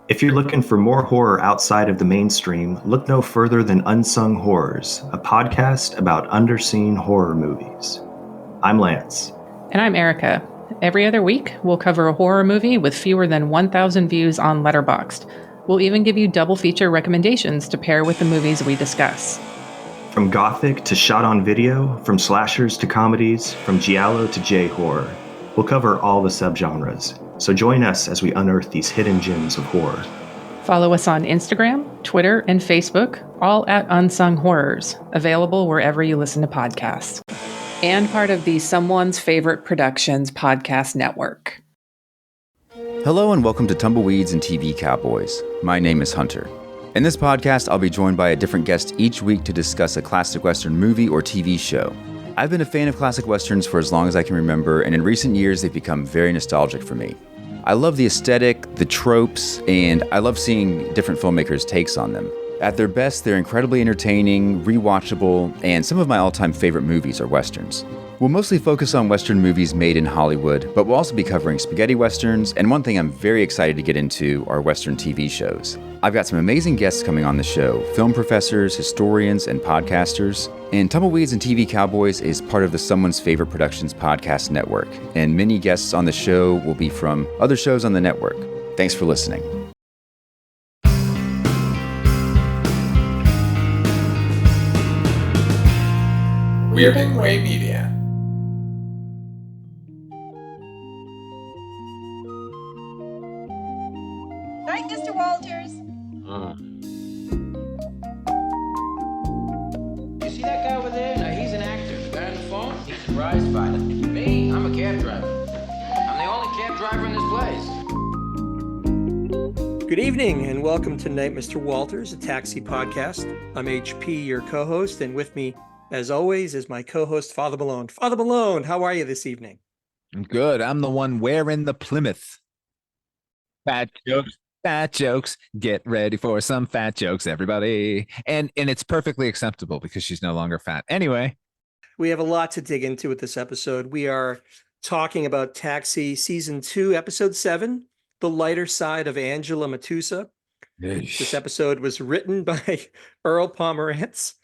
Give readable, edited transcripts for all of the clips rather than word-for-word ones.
If you're looking for more horror outside of the mainstream, look no further than Unsung Horrors, a podcast about underseen horror movies. I'm Lance. And I'm Erica. Every other week, we'll cover a horror movie with fewer than 1,000 views on Letterboxd. We'll even give you double feature recommendations to pair with the movies we discuss. From gothic to shot on video, from slashers to comedies, from giallo to J-horror, we'll cover all the subgenres. So join us as we unearth these hidden gems of horror. Follow us on Instagram, Twitter, and Facebook, all at Unsung Horrors, available wherever you listen to podcasts. And part of the Someone's Favorite Productions podcast network. Hello and welcome to Tumbleweeds and TV Cowboys. My name is Hunter. In this podcast, I'll be joined by a different guest each week to discuss a classic Western movie or TV show. I've been a fan of classic Westerns for as long as I can remember, and in recent years, they've become very nostalgic for me. I love the aesthetic, the tropes, and I love seeing different filmmakers' takes on them. At their best, they're incredibly entertaining, rewatchable, and some of my all-time favorite movies are Westerns. We'll mostly focus on Western movies made in Hollywood, but we'll also be covering spaghetti Westerns, and one thing I'm very excited to get into are Western TV shows. I've got some amazing guests coming on the show, film professors, historians, and podcasters. And Tumbleweeds and TV Cowboys is part of the Someone's Favorite Productions podcast network, and many guests on the show will be from other shows on the network. Thanks for listening. Weirding Way Media. Night, Mr. Walters. You see that guy over there? Now, he's an actor. The guy on the phone, he's a prize fighter. Me, I'm a cab driver. I'm the only cab driver in this place. Good evening and welcome to Night, Mr. Walters, a taxi podcast. I'm HP, your co-host, and with me, as always, is my co-host, Father Malone. Father Malone, how are you this evening? I'm good. I'm the one wearing the Plymouth. Fat jokes. Fat jokes. Get ready for some fat jokes, everybody. And it's perfectly acceptable because she's no longer fat. Anyway. We have a lot to dig into with this episode. We are talking about Taxi Season 2, Episode 7, The Lighter Side of Angela Matusa. This episode was written by Earl Pomerantz,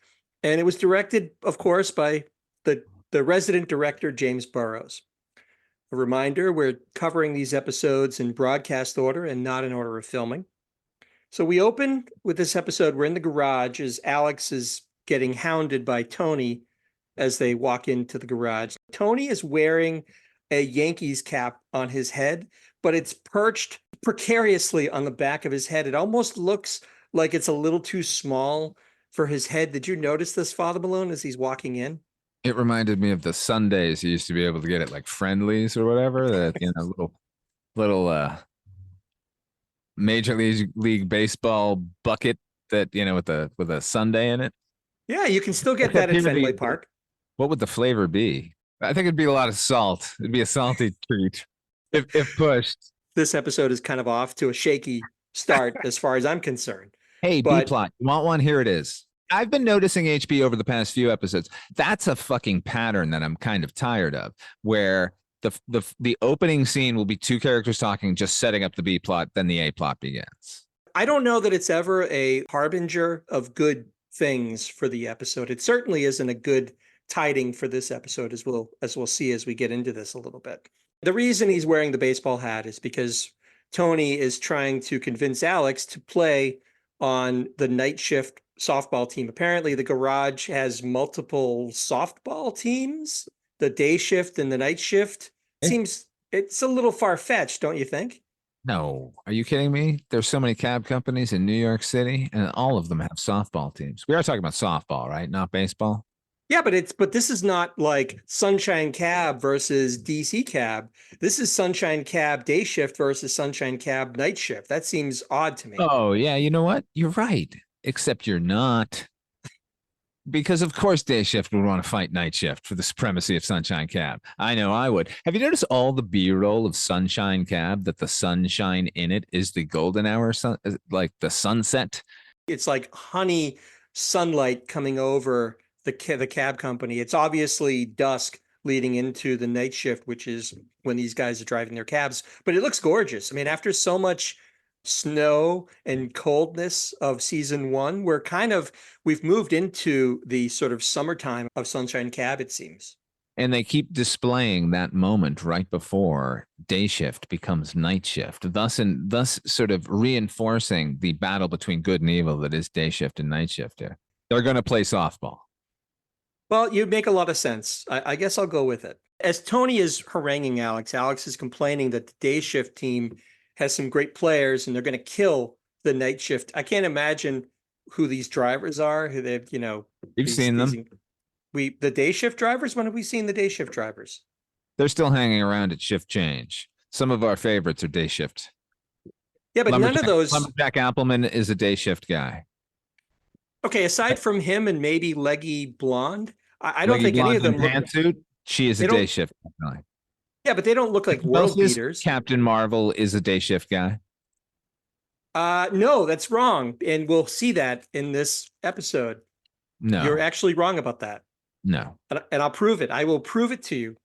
and it was directed, of course, by the resident director, James Burrows. A reminder, we're covering these episodes in broadcast order and not in order of filming. So we open with this episode. We're in the garage as Alex is getting hounded by Tony as they walk into the garage. Tony is wearing a Yankees cap on his head, but it's perched precariously on the back of his head. It almost looks like it's a little too small for his head. Did you notice this, Father Malone, as he's walking in? It reminded me of the Sundays you used to be able to get at like Friendlies or whatever. That little Major League Baseball bucket that with a sundae in it. Yeah, you can still get that at Fenway Park. What would the flavor be? I think it'd be a lot of salt. It'd be a salty treat if pushed. This episode is kind of off to a shaky start as far as I'm concerned. Hey, B-plot. You want one? Here it is. I've been noticing HB over the past few episodes. That's a fucking pattern that I'm kind of tired of, where the opening scene will be two characters talking, just setting up the B plot, then the A plot begins. I don't know that it's ever a harbinger of good things for the episode. It certainly isn't a good tiding for this episode, as we'll see as we get into this a little bit. The reason he's wearing the baseball hat is because Tony is trying to convince Alex to play on the night shift softball team. Apparently the garage has multiple softball teams, the day shift and the night shift. It's a little far-fetched, don't you think? No, are you kidding me? There's so many cab companies in New York City, and all of them have softball teams. We are talking about softball, right? Not baseball. Yeah, but this is not like Sunshine Cab versus DC Cab. This is Sunshine Cab day shift versus Sunshine Cab night shift. That seems odd to me. Oh, yeah, you know what? You're right. Except you're not. Because of course day shift would want to fight night shift for the supremacy of Sunshine Cab. I know I would. Have you noticed all the B-roll of Sunshine Cab, that the sunshine in it is the golden hour, like the sunset? It's like honey sunlight coming over the cab company. It's obviously dusk leading into the night shift, which is when these guys are driving their cabs, but it looks gorgeous. I mean, after so much snow and coldness of season one. We've moved into the sort of summertime of Sunshine Cab, it seems. And they keep displaying that moment right before day shift becomes night shift, thus sort of reinforcing the battle between good and evil that is day shift and night shift here. They're going to play softball. Well, you make a lot of sense. I guess I'll go with it. As Tony is haranguing Alex, Alex is complaining that the day shift team has some great players and they're going to kill the night shift. I can't imagine who these drivers are, who they've, You've seen them. The day shift drivers. When have we seen the day shift drivers? They're still hanging around at shift change. Some of our favorites are day shift. Yeah, but none of those. Lumberjack Appleman is a day shift guy. Okay, aside from him and maybe Leggy Blonde, I don't think any of them look. Pantsuit, she is a day shift guy. Yeah, but they don't look like world beaters. Captain Marvel is a day shift guy. No, that's wrong, and we'll see that in this episode. No, you're actually wrong about that. No. And I'll prove it. I will prove it to you.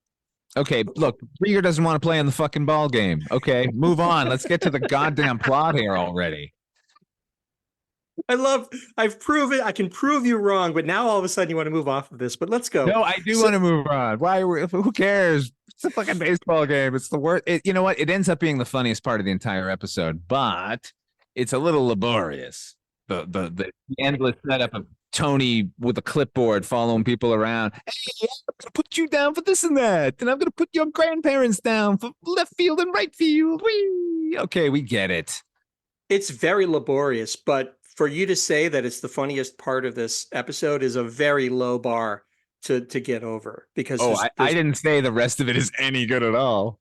Okay, look, Rieger doesn't want to play in the fucking ball game. Okay, move on. Let's get to the goddamn plot here already. I've proven, I can prove you wrong, but now all of a sudden you want to move off of this, but let's go. No, I do want to move on. Who cares? It's a fucking baseball game. It's the worst. You know what? It ends up being the funniest part of the entire episode, but it's a little laborious. The endless setup of Tony with a clipboard following people around. Hey, I'm going to put you down for this and that. And I'm going to put your grandparents down for left field and right field. Whee! Okay, we get it. It's very laborious, but for you to say that it's the funniest part of this episode is a very low bar to get over. Because I didn't say the rest of it is any good at all.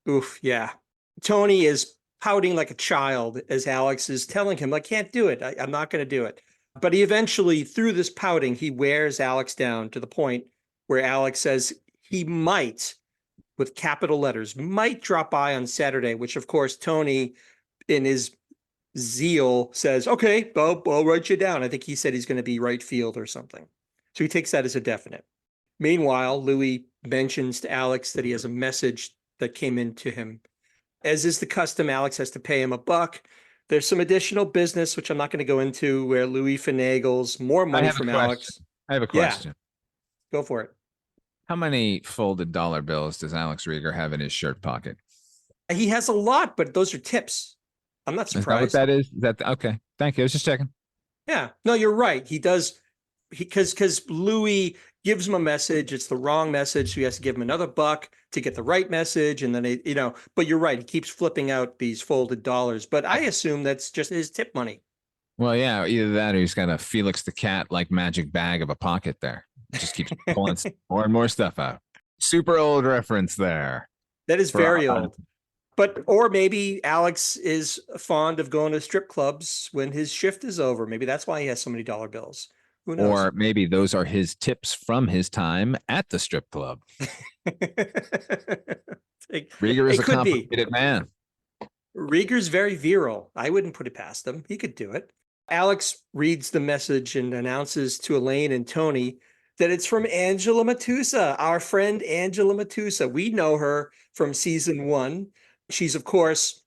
Oof, yeah. Tony is pouting like a child as Alex is telling him, I can't do it. I'm not going to do it. But he eventually, through this pouting, he wears Alex down to the point where Alex says he might, with capital letters, might drop by on Saturday, which of course Tony, in his zeal, says, okay, I'll write you down. I think he said he's going to be right field or something. So he takes that as a definite. Meanwhile, Louis mentions to Alex that he has a message that came in to him. As is the custom, Alex has to pay him $1. There's some additional business, which I'm not going to go into, where Louis finagles more money from Alex. I have a question. Yeah. Go for it. How many folded dollar bills does Alex Rieger have in his shirt pocket? He has a lot, but those are tips. I'm not surprised. Is that what that is? Is that okay? Thank you. I was just checking. Yeah. No, you're right. He does. Because Louis gives him a message. It's the wrong message. So he has to give him another $1 to get the right message. And then, but you're right. He keeps flipping out these folded dollars. But I assume that's just his tip money. Well, yeah, either that or he's got a Felix the Cat like magic bag of a pocket there. Just keeps pulling more and more stuff out. Super old reference there. That is very old. Or maybe Alex is fond of going to strip clubs when his shift is over. Maybe that's why he has so many dollar bills. Who knows? Or maybe those are his tips from his time at the strip club. Rieger is a complicated man. Rieger's very virile. I wouldn't put it past him. He could do it. Alex reads the message and announces to Elaine and Tony that it's from Angela Matusa, our friend Angela Matusa. We know her from season 1. She's, of course,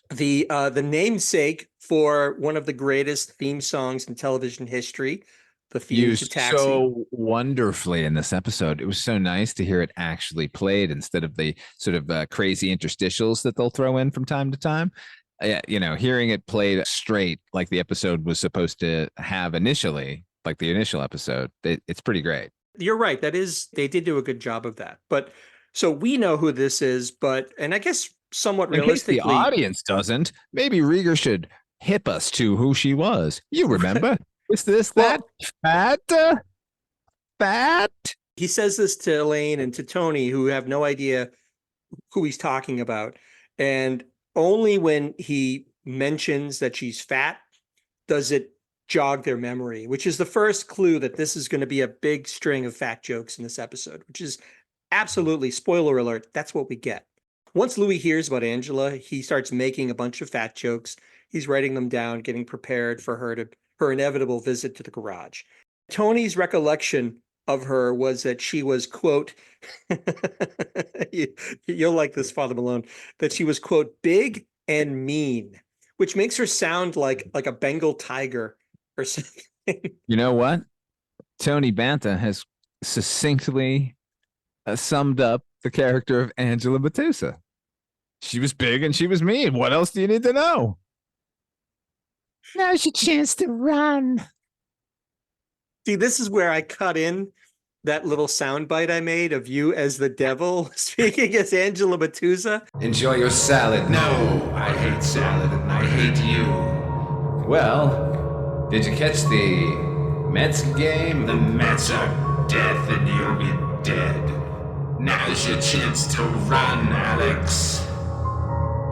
the namesake for one of the greatest theme songs in television history, the theme to Taxi. So wonderfully in this episode. It was so nice to hear it actually played instead of the sort of crazy interstitials that they'll throw in from time to time. Hearing it played straight like the episode was supposed to have initially, like the initial episode, it's pretty great. You're right. They did do a good job of that. But so we know who this is, and I guess somewhat realistically, in case the audience doesn't, maybe Rieger should hip us to who she was. You remember? Is this that fat? He says this to Elaine and to Tony, who have no idea who he's talking about. And only when he mentions that she's fat does it jog their memory, which is the first clue that this is going to be a big string of fat jokes in this episode, which is absolutely, spoiler alert, that's what we get. Once Louis hears about Angela, he starts making a bunch of fat jokes. He's writing them down, getting prepared for her inevitable visit to the garage. Tony's recollection of her was that she was, quote, you'll like this, Father Malone, that she was, quote, big and mean, which makes her sound like a Bengal tiger or something. You know what? Tony Banta has succinctly summed up the character of Angela Matusa. She was big and she was mean. What else do you need to know? Now's your chance to run. See, this is where I cut in that little soundbite I made of you as the devil speaking as Angela Matusa. Enjoy your salad. No, I hate salad and I hate you. Well, did you catch the Mets game? The Mets are death and you'll be dead. Now's your chance to run, Alex.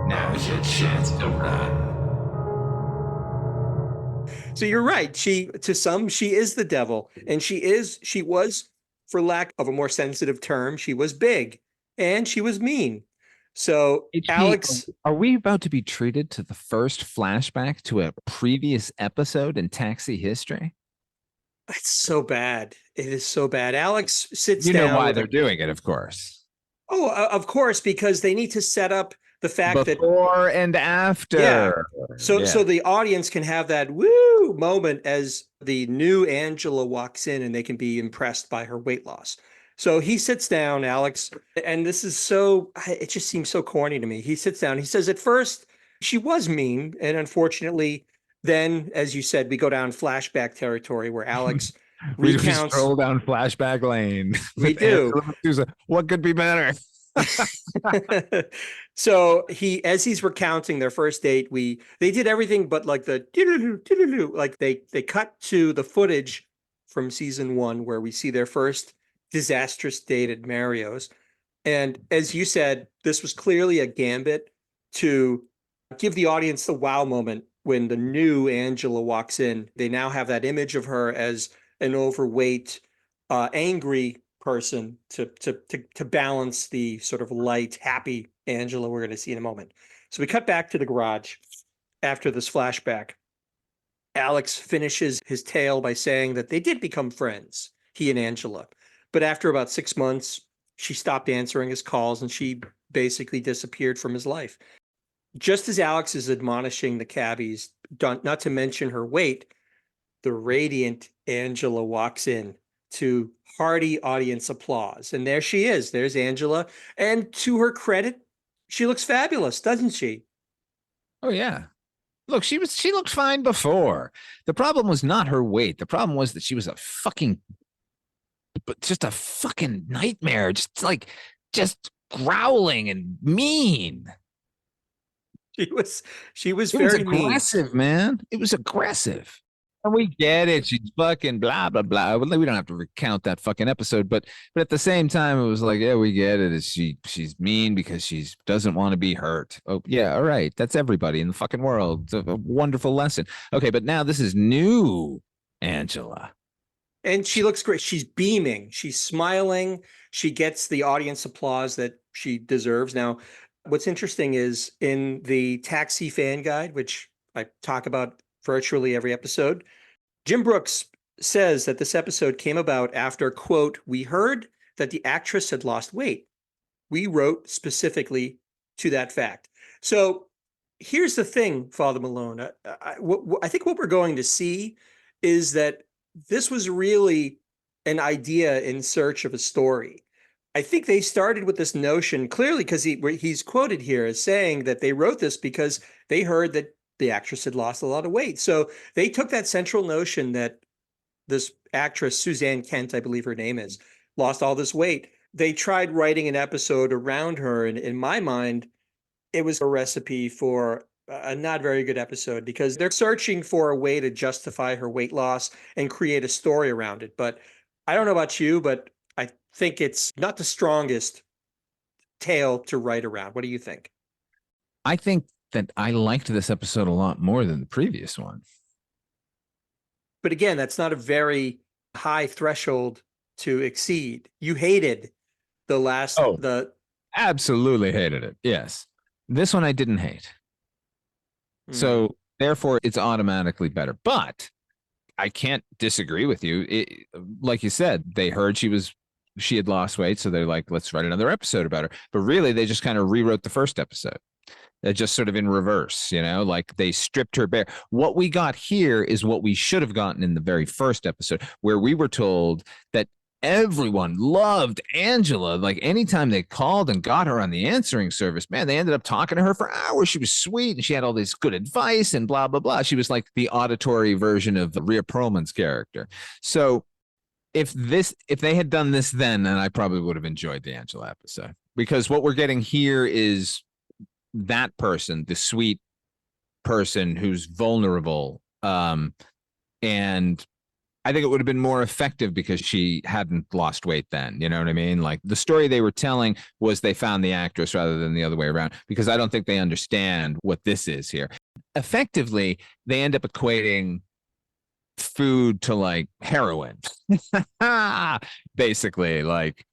Now's your chance to run. So you're right. She is the devil, and she was, for lack of a more sensitive term, she was big and she was mean. So HP, Alex, are we about to be treated to the first flashback to a previous episode in Taxi history? it's so bad. It is so bad. Alex sits You down. know why they're doing it, of course. Oh, of course, because they need to set up the fact Before and after. Yeah. So the audience can have that woo moment as the new Angela walks in and they can be impressed by her weight loss. So he sits down, Alex, and this is it just seems so corny to me. He sits down, he says, at first she was mean. And unfortunately, then, as you said, we go down flashback territory where Alex we recounts. stroll down flashback lane. We do. What could be better? So as he's recounting their first date, they did everything but like the like they cut to the footage from season 1 where we see their first disastrous date at Mario's. And as you said, this was clearly a gambit to give the audience the wow moment when the new Angela walks in. They now have that image of her as an overweight, angry person to balance the sort of light, happy Angela we're going to see in a moment. So we cut back to the garage after this flashback. Alex finishes his tale by saying that they did become friends, he and Angela. But after about 6 months, she stopped answering his calls and she basically disappeared from his life. Just as Alex is admonishing the cabbies, not to mention her weight, the radiant Angela walks in to hearty audience applause. And there she is. There's Angela. And to her credit, she looks fabulous, doesn't she? Oh, yeah. Look, she looked fine before. The problem was not her weight. The problem was that she was just a fucking nightmare. Just growling and mean. She was very aggressive, man. It was aggressive. And we get it. She's fucking blah, blah, blah. We don't have to recount that fucking episode. But at the same time, it was like, yeah, we get it. She's mean because she doesn't want to be hurt. Oh, yeah. All right. That's everybody in the fucking world. It's a wonderful lesson. Okay. But now this is new Angela. And she looks great. She's beaming. She's smiling. She gets the audience applause that she deserves. Now, what's interesting is in the Taxi fan guide, which I talk about virtually every episode, Jim Brooks says that this episode came about after, quote, we heard that the actress had lost weight. We wrote specifically to that fact. So here's the thing, Father Malone. I think what we're going to see is that this was really an idea in search of a story. I think they started with this notion clearly because he's quoted here as saying that they wrote this because they heard that the actress had lost a lot of weight. So they took that central notion that this actress, Suzanne Kent, I believe her name is, lost all this weight. They tried writing an episode around her. And in my mind, it was a recipe for a not very good episode because they're searching for a way to justify her weight loss and create a story around it. But I don't know about you, but I think it's not the strongest tale to write around. What do you think? I think that I liked this episode a lot more than the previous one. But again, that's not a very high threshold to exceed. You hated the last, absolutely hated it. Yes. This one I didn't hate. So therefore it's automatically better, but I can't disagree with you. Like you said, they heard she had lost weight. So they're like, let's write another episode about her. But really they just kind of rewrote the first episode. just sort of in reverse, like they stripped her bare. What we got here is what we should have gotten in the very first episode, where we were told that everyone loved Angela. Like anytime they called and got her on the answering service, man, they ended up talking to her for hours. She was sweet and she had all this good advice and blah, blah, blah. She was like the auditory version of Rhea Perlman's character. So if they had done this then I probably would have enjoyed the Angela episode, because what we're getting here is that person, the sweet person who's vulnerable. And I think it would have been more effective because she hadn't lost weight then. You know what I mean? Like the story they were telling was they found the actress rather than the other way around, because I don't think they understand what this is here. Effectively, they end up equating food to like heroin. Basically, like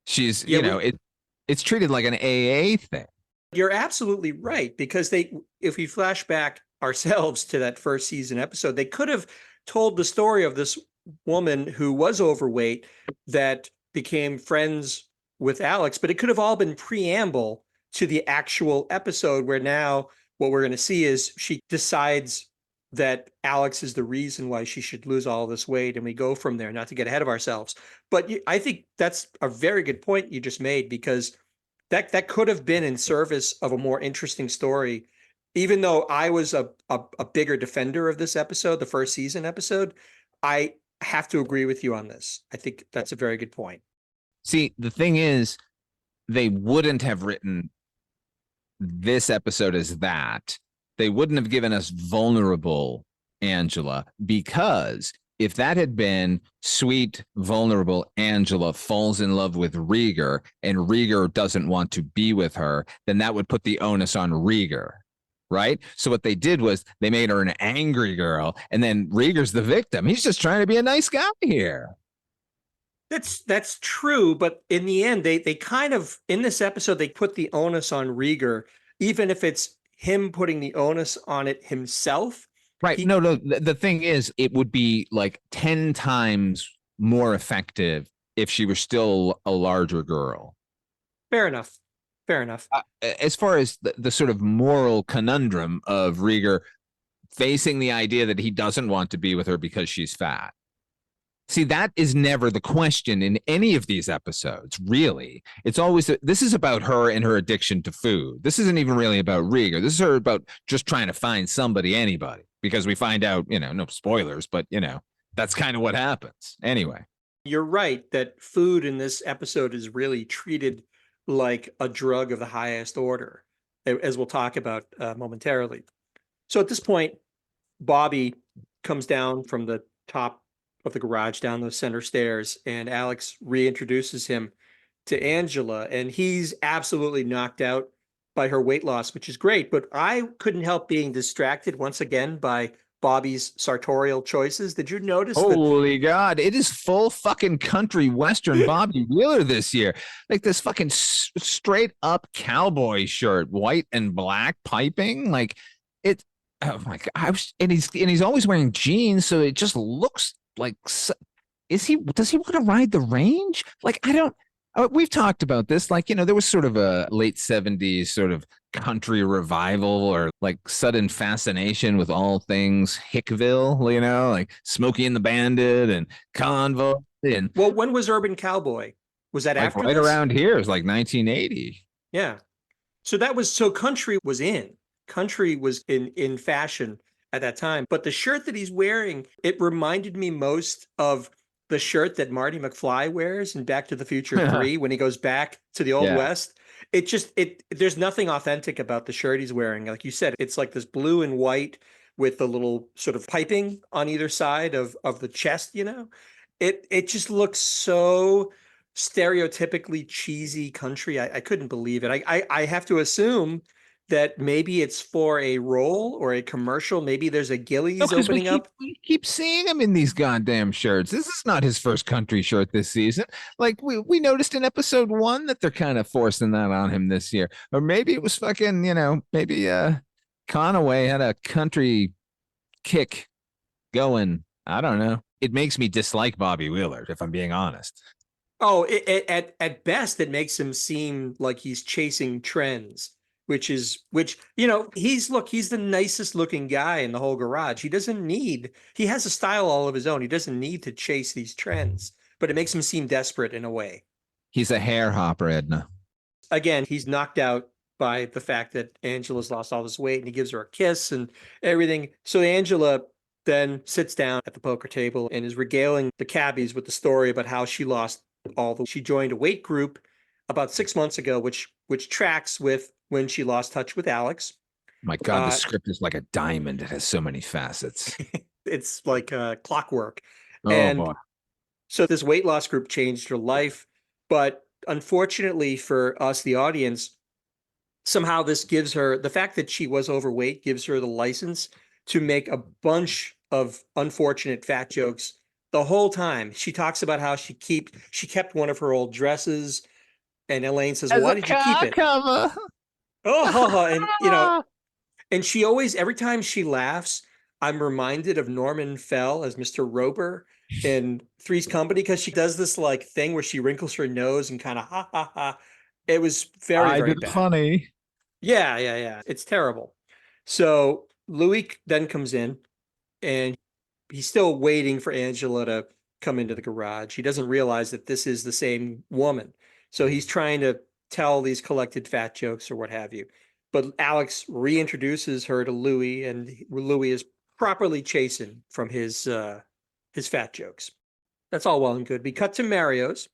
she's, it's treated like an AA thing. You're absolutely right, because if we flash back ourselves to that first season episode, they could have told the story of this woman who was overweight that became friends with Alex, but it could have all been preamble to the actual episode, where now what we're going to see is she decides that Alex is the reason why she should lose all this weight, and we go from there, not to get ahead of ourselves. But I think that's a very good point you just made, because that could have been in service of a more interesting story. Even though I was a bigger defender of this episode, the first season episode, I have to agree with you on this. I think that's a very good point. See, the thing is, they wouldn't have written this episode as that. They wouldn't have given us vulnerable Angela, because if that had been sweet, vulnerable Angela falls in love with Rieger and Rieger doesn't want to be with her, then that would put the onus on Rieger. Right. So what they did was they made her an angry girl, and then Rieger's the victim. He's just trying to be a nice guy here. That's true. But in the end, they kind of, in this episode, they put the onus on Rieger, even if it's him putting the onus on it himself. Right. No. The thing is, it would be like 10 times more effective if she were still a larger girl. Fair enough. As far as the sort of moral conundrum of Rieger facing the idea that he doesn't want to be with her because she's fat. See, that is never the question in any of these episodes, really. It's always, this is about her and her addiction to food. This isn't even really about Rieger. This is her about just trying to find anybody, because we find out, no spoilers, but, that's kind of what happens. Anyway. You're right that food in this episode is really treated like a drug of the highest order, as we'll talk about momentarily. So at this point, Bobby comes down from the top of the garage down the center stairs, and Alex reintroduces him to Angela, and he's absolutely knocked out by her weight loss, which is great. But I couldn't help being distracted once again by Bobby's sartorial choices. Did you notice? Holy God, it is full fucking country western Bobby Wheeler this year. Like this fucking straight up cowboy shirt, white and black piping. Like it, oh my God. And he's always wearing jeans, so it just looks like, does he want to ride the range? Like, I don't, we've talked about this. Like, there was sort of a late 70s sort of country revival, or like sudden fascination with all things Hickville, like Smokey and the Bandit and Convoy. And well, when was Urban Cowboy? Was that like after right this? around here? It was like 1980. Yeah. So country was in fashion at that time. But the shirt that he's wearing, it reminded me most of the shirt that Marty McFly wears in Back to the Future 3 when he goes back to the Old West. There's nothing authentic about the shirt he's wearing. Like you said, it's like this blue and white with the little sort of piping on either side of the chest, It just looks so stereotypically cheesy country. I couldn't believe it. I have to assume that maybe it's for a role or a commercial. Maybe there's a Gillies opening up. We keep seeing him in these goddamn shirts. This is not his first country shirt this season. Like we noticed in episode 1 that they're kind of forcing that on him this year. Or maybe it was fucking, maybe Conaway had a country kick going. I don't know. It makes me dislike Bobby Wheeler, if I'm being honest. Oh, at best, it makes him seem like he's chasing trends, which, he's the nicest looking guy in the whole garage. He has a style all of his own. He doesn't need to chase these trends, but it makes him seem desperate in a way. He's a hair hopper, Edna. Again, he's knocked out by the fact that Angela's lost all this weight, and he gives her a kiss and everything. So Angela then sits down at the poker table and is regaling the cabbies with the story about how she lost she joined a weight group about 6 months ago, which tracks with when she lost touch with Alex. My God, the script is like a diamond. It has so many facets. It's like clockwork. Oh, boy. So this weight loss group changed her life. But unfortunately for us, the audience, somehow this gives her, the fact that she was overweight gives her the license to make a bunch of unfortunate fat jokes the whole time. She talks about how she kept one of her old dresses, and Elaine says, well, why did you keep it? Cover. And and she always, every time she laughs, I'm reminded of Norman Fell as Mr. Roper in Three's Company, because she does this like thing where she wrinkles her nose and kind of ha ha ha. It was very bad. Funny. Yeah. It's terrible. So Louis then comes in, and he's still waiting for Angela to come into the garage. He doesn't realize that this is the same woman. So he's trying to tell these collected fat jokes or what have you. But Alex reintroduces her to Louis, and Louis is properly chastened from his fat jokes. That's all well and good. We cut to Mario's,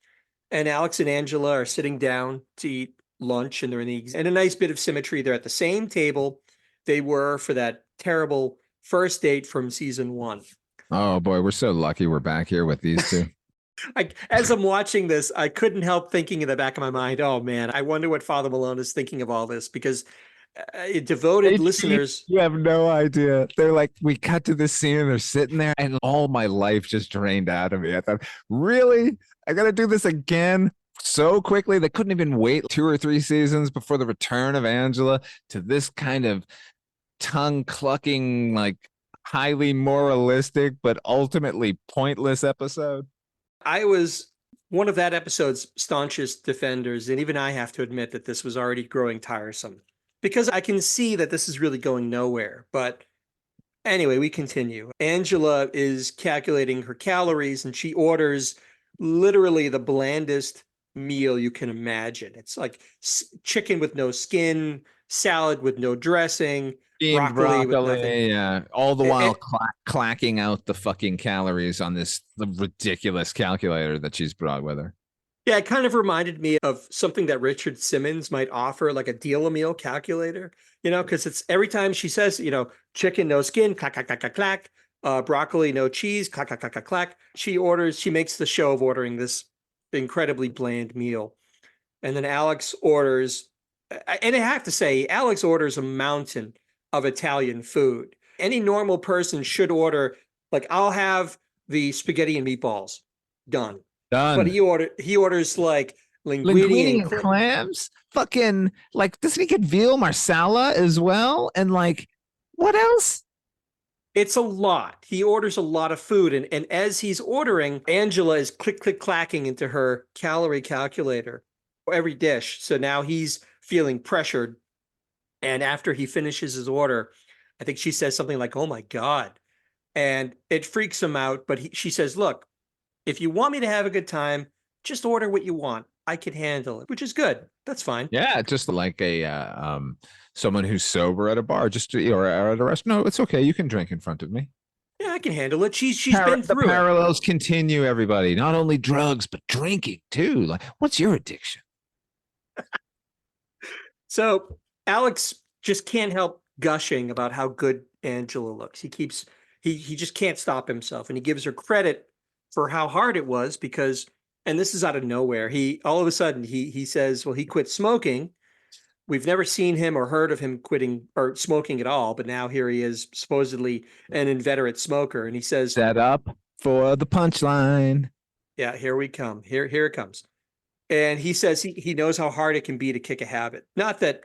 and Alex and Angela are sitting down to eat lunch, and they're in a nice bit of symmetry. They're at the same table they were for that terrible first date from season 1. Oh boy, we're so lucky we're back here with these two. As I'm watching this, I couldn't help thinking in the back of my mind, oh man, I wonder what Father Malone is thinking of all this, because devoted listeners. You have no idea. They're like, we cut to this scene and they're sitting there, and all my life just drained out of me. I thought, really? I got to do this again so quickly? They couldn't even wait 2 or 3 seasons before the return of Angela to this kind of tongue clucking, like highly moralistic, but ultimately pointless episode. I was one of that episode's staunchest defenders, and even I have to admit that this was already growing tiresome, because I can see that this is really going nowhere. But anyway, we continue. Angela is calculating her calories, and she orders literally the blandest meal you can imagine. It's like chicken with no skin, salad with no dressing, broccoli with nothing. Yeah, all the while clacking out the fucking calories on the ridiculous calculator that she's brought with her. Yeah, it kind of reminded me of something that Richard Simmons might offer, like a deal-a-meal calculator, because it's every time she says, chicken, no skin, clack, clack, clack, clack, clack, broccoli, no cheese, clack, clack, clack, clack, clack. She makes the show of ordering this incredibly bland meal. And then Alex orders, and I have to say, Alex orders a mountain of Italian food. Any normal person should order, like, I'll have the spaghetti and meatballs. Done. But he orders like linguine and clams. Fucking, like, doesn't he get veal marsala as well? And like, what else? It's a lot. He orders a lot of food. And as he's ordering, Angela is click, click, clacking into her calorie calculator for every dish. So now he's feeling pressured. And after he finishes his order, I think she says something like, oh my God. And it freaks him out. But she says, look, if you want me to have a good time, just order what you want. I can handle it, which is good. That's fine. Yeah, just like a someone who's sober at a bar, or at a restaurant. No, it's okay. You can drink in front of me. Yeah, I can handle it. She's been through the parallels continue, everybody. Not only drugs, but drinking too. Like, what's your addiction? So Alex just can't help gushing about how good Angela looks. He just can't stop himself, and he gives her credit for how hard it was, because, and this is out of nowhere, all of a sudden he says, well, he quit smoking. We've never seen him or heard of him quitting or smoking at all, but now here he is, supposedly an inveterate smoker, and he says, set up for the punchline. Yeah, here we come. Here it comes. And he says he knows how hard it can be to kick a habit. Not that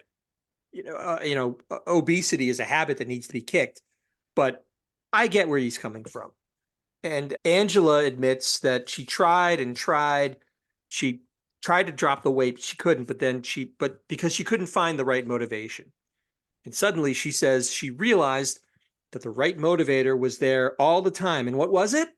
obesity is a habit that needs to be kicked, but I get where he's coming from. And Angela admits that she tried and tried. She tried to drop the weight, she couldn't, but because she couldn't find the right motivation. And suddenly she says she realized that the right motivator was there all the time. And what was it?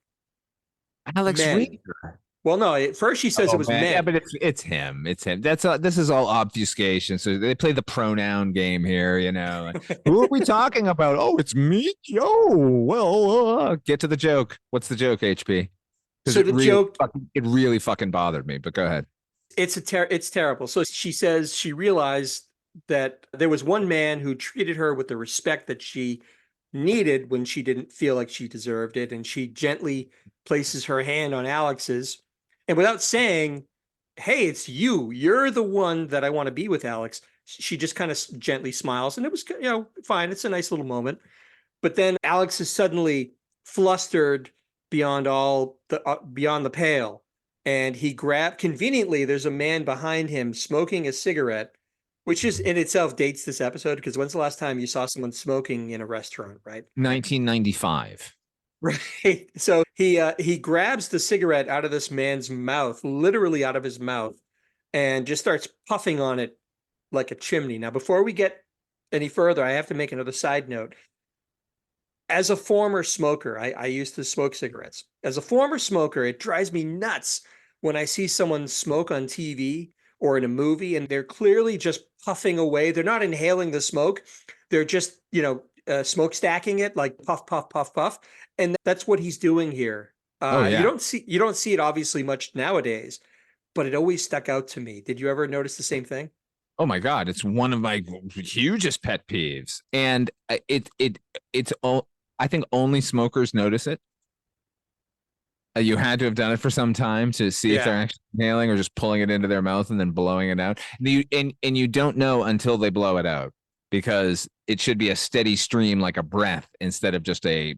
Alex Men. Rieger. Well, no, at first she says it was men. Yeah, but it's him. It's him. This is all obfuscation. So they play the pronoun game here, you know. Like, who are we talking about? Oh, it's me. Oh, well, get to the joke. What's the joke, HP? So the joke, it really fucking bothered me. But go ahead. It's terrible. So she says she realized that there was one man who treated her with the respect that she needed when she didn't feel like she deserved it, and she gently places her hand on Alex's, and without saying, "Hey, it's you. You're the one that I want to be with, Alex." She just kind of gently smiles, and it was, fine. It's a nice little moment. But then Alex is suddenly flustered beyond the pale, and conveniently, there's a man behind him smoking a cigarette, which is in itself dates this episode, because when's the last time you saw someone smoking in a restaurant, right? 1995. Right. So he grabs the cigarette out of this man's mouth, literally out of his mouth, and just starts puffing on it like a chimney. Now, before we get any further, I have to make another side note. As a former smoker, I used to smoke cigarettes. As a former smoker, it drives me nuts when I see someone smoke on TV or in a movie, and they're clearly just puffing away. They're not inhaling the smoke. They're just, smoke stacking it, like puff, puff, puff, puff. And that's what he's doing here. Yeah. You don't see it obviously much nowadays, but it always stuck out to me. Did you ever notice the same thing? Oh my God, it's one of my hugest pet peeves, and it's all. I think only smokers notice it. You had to have done it for some time to see if they're actually inhaling or just pulling it into their mouth and then blowing it out. And you don't know until they blow it out, because it should be a steady stream, like a breath, instead of just a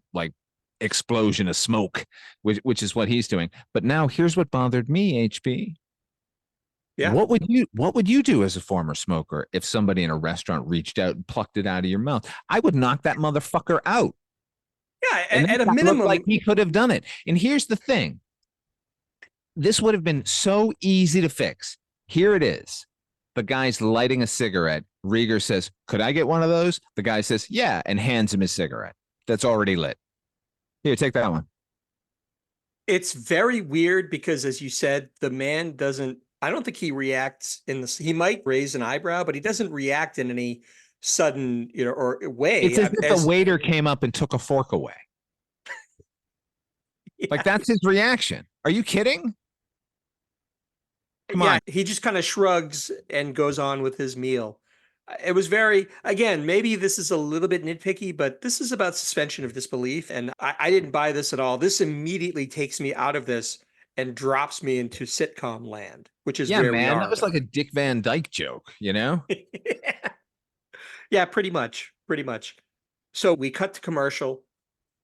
explosion of smoke, which is what he's doing. But now here's what bothered me, HP. Yeah. What would you do as a former smoker if somebody in a restaurant reached out and plucked it out of your mouth? I would knock that motherfucker out. Yeah, at a minimum, like he could have done it. And here's the thing. This would have been so easy to fix. Here it is. The guy's lighting a cigarette. Rieger says, "Could I get one of those?" The guy says, "Yeah," and hands him his cigarette that's already lit. Here, take that one. It's very weird because, as you said, the man doesn't, I don't think he reacts he might raise an eyebrow, but he doesn't react in any sudden, or way. It's as if the waiter came up and took a fork away. Yeah. Like, that's his reaction. Are you kidding? Come on. He just kind of shrugs and goes on with his meal. It was again, maybe this is a little bit nitpicky, but this is about suspension of disbelief. And I didn't buy this at all. This immediately takes me out of this and drops me into sitcom land, which is where we are. That was like a Dick Van Dyke joke, Yeah, pretty much. So we cut to commercial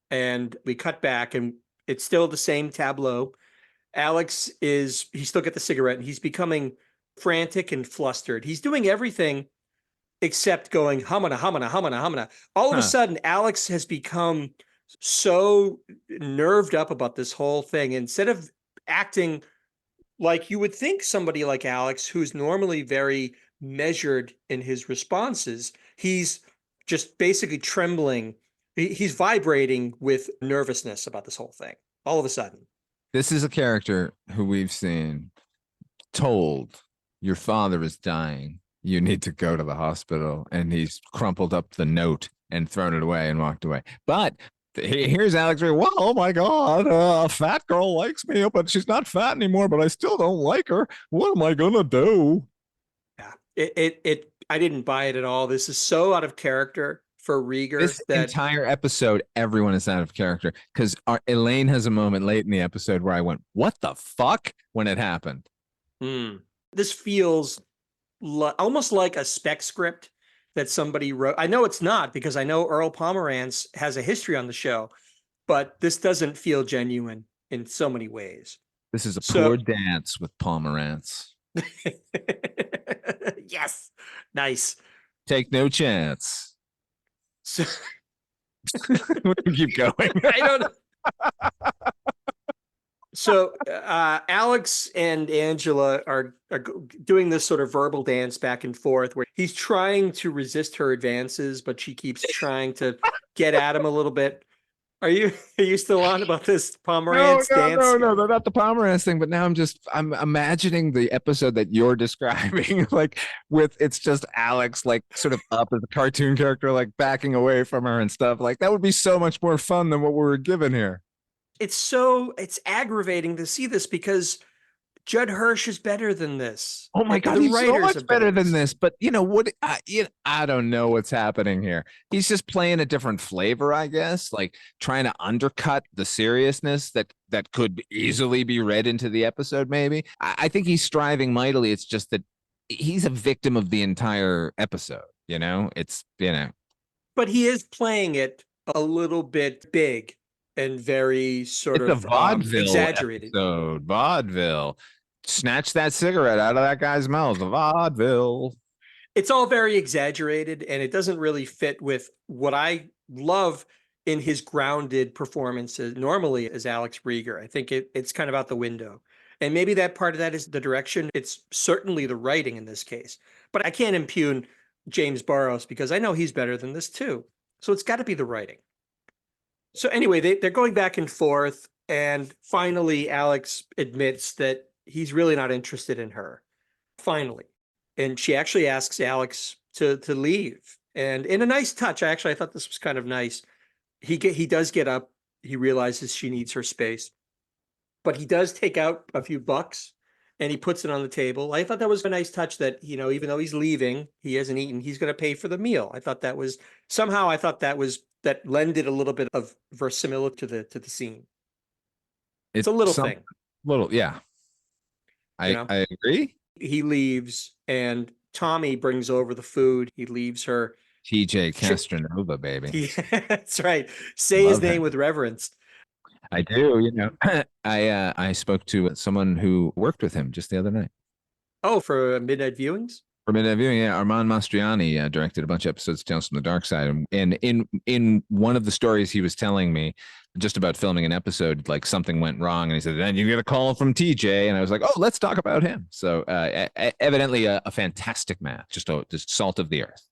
and we cut back, and it's still the same tableau. Alex he still got the cigarette, and he's becoming frantic and flustered. He's doing everything except going humana, humana, humana, humana. All of a sudden, Alex has become so nerved up about this whole thing. Instead of acting like you would think somebody like Alex, who's normally very measured in his responses, he's just basically trembling. He's vibrating with nervousness about this whole thing all of a sudden. This is a character who we've seen told, "Your father is dying. You need to go to the hospital." And he's crumpled up the note and thrown it away and walked away. But here's Alex. Well, oh my God, a fat girl likes me, but she's not fat anymore, but I still don't like her. What am I going to do? Yeah, I didn't buy it at all. This is so out of character for Rieger. This entire episode, everyone is out of character, because Elaine has a moment late in the episode where I went, "What the fuck?" when it happened. This feels almost like a spec script that somebody wrote. I know it's not, because I know Earl Pomerantz has a history on the show, but this doesn't feel genuine in so many ways. This is a poor dance with Pomerantz. Yes. Nice. Take no chance. So we keep going. I don't know. So Alex and Angela are doing this sort of verbal dance back and forth where he's trying to resist her advances, but she keeps trying to get at him a little bit. Are you still on about this Pomerantz dance? No, not the Pomerantz thing. But now I'm imagining the episode that you're describing, like with it's just Alex, like sort of up as a cartoon character, like backing away from her and stuff. Like that would be so much more fun than what we were given here. It's aggravating to see this because Judd Hirsch is better than this. Oh my God, The he's so writers much are better than this. But you know what? I don't know what's happening here. He's just playing a different flavor, I guess, like trying to undercut the seriousness that could easily be read into the episode. Maybe I think he's striving mightily. It's just that he's a victim of the entire episode. But he is playing it a little bit big and very sort It's a of vaudeville exaggerated. episode. Vaudeville. Snatch that cigarette out of that guy's mouth. Vaudeville. It's all very exaggerated, and it doesn't really fit with what I love in his grounded performances normally as Alex Rieger. I think it's kind of out the window. And maybe that part of that is the direction. It's certainly the writing in this case. But I can't impugn James Burrows because I know he's better than this too. So it's got to be the writing. So anyway, they're going back and forth, and finally Alex admits that he's really not interested in her. Finally. And she actually asks Alex to leave. And in a nice touch, I thought this was kind of nice. He does get up. He realizes she needs her space. But he does take out a few bucks and he puts it on the table. I thought that was a nice touch that, even though he's leaving, he hasn't eaten, he's going to pay for the meal. I thought that lended a little bit of verisimilitude to the scene. It's a little thing. Little, yeah. I agree. He leaves and Tommy brings over the food. He leaves her. TJ Castronova, baby. That's right. Say his name with reverence. I do. I spoke to someone who worked with him just the other night. Oh, for midnight viewings? For midnight viewing, yeah. Armand Mastriani directed a bunch of episodes of Tales from the Dark Side. And in one of the stories he was telling me just about filming an episode, like something went wrong. And he said, then you get a call from TJ. And I was like, oh, let's talk about him. So evidently a fantastic man, just salt of the earth.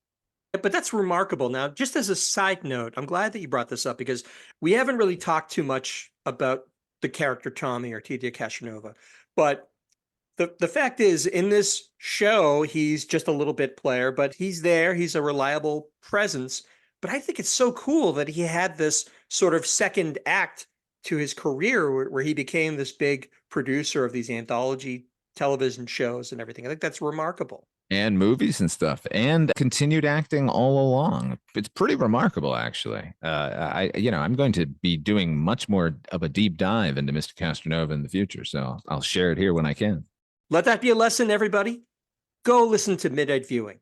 But that's remarkable. Now, just as a side note, I'm glad that you brought this up because we haven't really talked too much about the character Tommy or TJ Castronova. But the fact is, in this show, he's just a little bit player, but he's there. He's a reliable presence. But I think it's so cool that he had this sort of second act to his career where he became this big producer of these anthology television shows and everything. I think that's remarkable. And movies and stuff, and continued acting all along. It's pretty remarkable, actually. I'm going to be doing much more of a deep dive into Mr. Castronova in the future, so I'll share it here when I can. Let that be a lesson, everybody. Go listen to Midnight Viewing.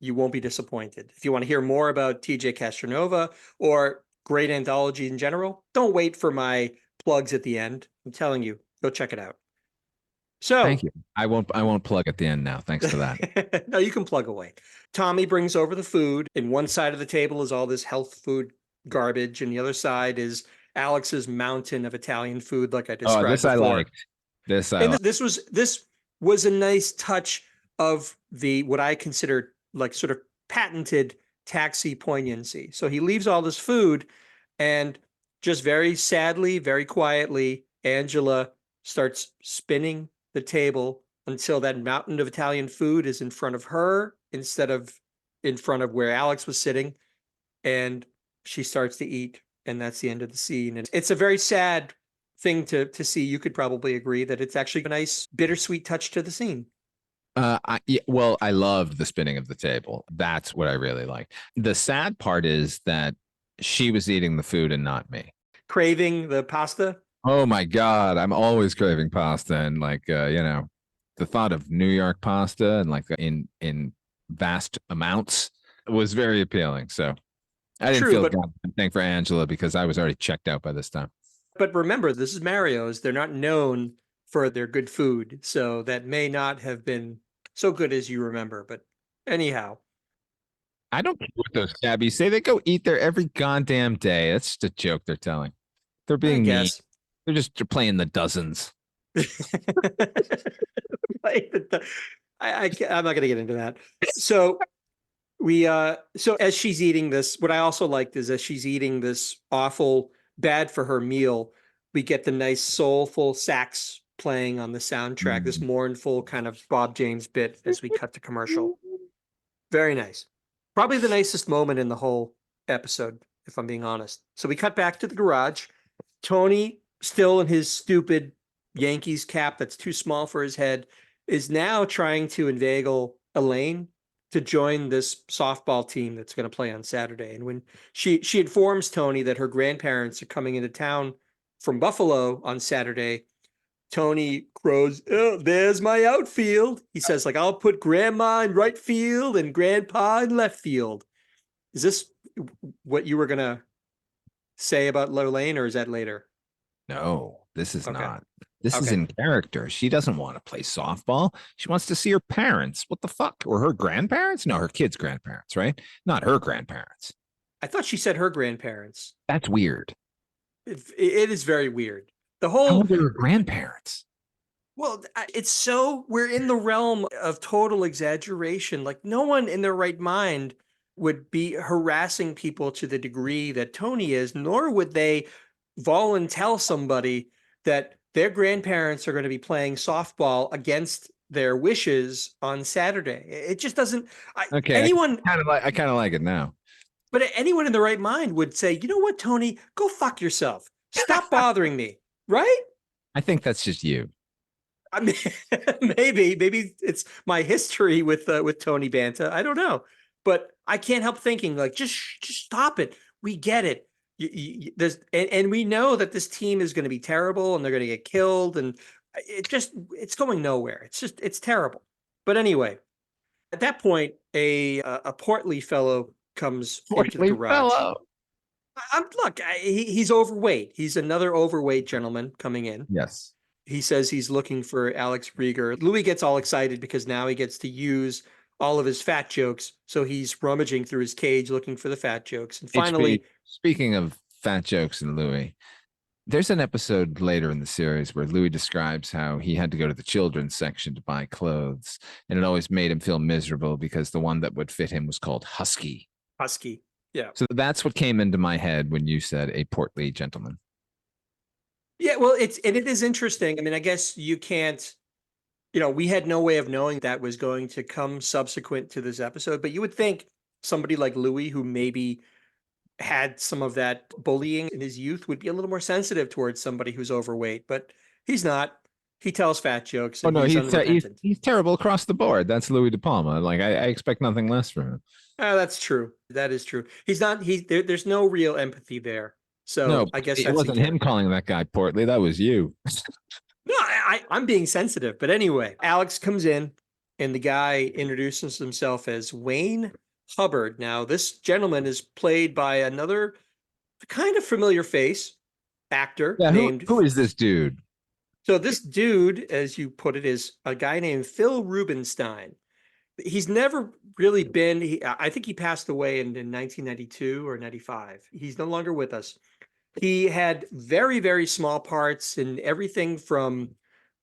You won't be disappointed. If you want to hear more about TJ Castronova or great anthology in general, don't wait for my plugs at the end. I'm telling you, go check it out. So thank you. I won't plug at the end now. Thanks for that. No, you can plug away. Tommy brings over the food, and one side of the table is all this health food garbage, and the other side is Alex's mountain of Italian food, like I described. Oh, this before. I liked. This was a nice touch of what I consider like sort of patented taxi poignancy. So he leaves all this food, and just very sadly, very quietly, Angela starts spinning the table until that mountain of Italian food is in front of her instead of in front of where Alex was sitting. And she starts to eat, and that's the end of the scene. And it's a very sad thing to see. You could probably agree that it's actually a nice bittersweet touch to the scene. I loved the spinning of the table. That's what I really liked. The sad part is that she was eating the food and not me. Craving the pasta? Oh my God, I'm always craving pasta, and the thought of New York pasta and like in vast amounts was very appealing. So I didn't feel anything for Angela because I was already checked out by this time. But remember, this is Mario's. They're not known for their good food, so that may not have been so good as you remember. But anyhow, I don't care what those cabbies say. They go eat there every goddamn day. That's just a joke they're telling. They're being mean. They're playing the dozens. I'm not going to get into that. So so as she's eating this, what I also liked is as she's eating this awful, bad for her meal, we get the nice soulful sax playing on the soundtrack, this mournful kind of Bob James bit as we cut to commercial. Very nice. Probably the nicest moment in the whole episode, if I'm being honest. So we cut back to the garage. Tony, still in his stupid Yankees cap that's too small for his head, is now trying to inveigle Elaine to join this softball team that's going to play on Saturday. And when she informs Tony that her grandparents are coming into town from Buffalo on Saturday, Tony crows, "Oh, there's my outfield." He says, like, "I'll put grandma in right field and grandpa in left field." Is this what you were going to say about Lorraine, or is that later? No, this is Okay. not. This is Okay. in character. She doesn't want to play softball. She wants to see her parents. What the fuck? Or her grandparents? No, her kids' grandparents, right? Not her grandparents. I thought she said her grandparents. That's weird. It is very weird. The How whole, old are her grandparents? well, it's so, we're in the realm of total exaggeration. Like, no one in their right mind would be harassing people to the degree that Tony is, nor would they volunteer somebody that their grandparents are going to be playing softball against their wishes on Saturday. It just doesn't, Okay, anyone, I kind of like it now. but anyone in the right mind would say, you know what, Tony, go fuck yourself. Stop bothering me. Right? I think that's just you. I mean, maybe it's my history with Tony Banta. I don't know, but I can't help thinking, like, just stop it. We get it. And we know that this team is going to be terrible and they're going to get killed, and it's going nowhere. It's terrible. But anyway, at that point, a portly fellow comes into the garage. He's overweight. He's another overweight gentleman coming in. Yes. He says he's looking for Alex Rieger. Louis gets all excited because now he gets to use all of his fat jokes. So he's rummaging through his cage looking for the fat jokes. And finally, speaking of fat jokes and Louis, there's an episode later in the series where Louis describes how he had to go to the children's section to buy clothes, and it always made him feel miserable because the one that would fit him was called Husky. Husky. Yeah. So that's what came into my head when you said a portly gentleman. Yeah, well, it is interesting. I mean, I guess you can't, we had no way of knowing that was going to come subsequent to this episode, but you would think somebody like Louis, who maybe had some of that bullying in his youth, would be a little more sensitive towards somebody who's overweight, but he's not. He tells fat jokes. And he's terrible across the board. That's Louis De Palma. Like, I expect nothing less from him. Oh, that's true. That is true. He's not, there's no real empathy there. So no, I guess it wasn't him calling that guy portly. That was you. No, I'm being sensitive. But anyway, Alex comes in and the guy introduces himself as Wayne Hubbard. Now, this gentleman is played by another kind of familiar face actor named. Who is this dude? So this dude, as you put it, is a guy named Phil Rubenstein. He's never really been, I think he passed away in 1992 or 95. He's no longer with us. He had very, very small parts in everything from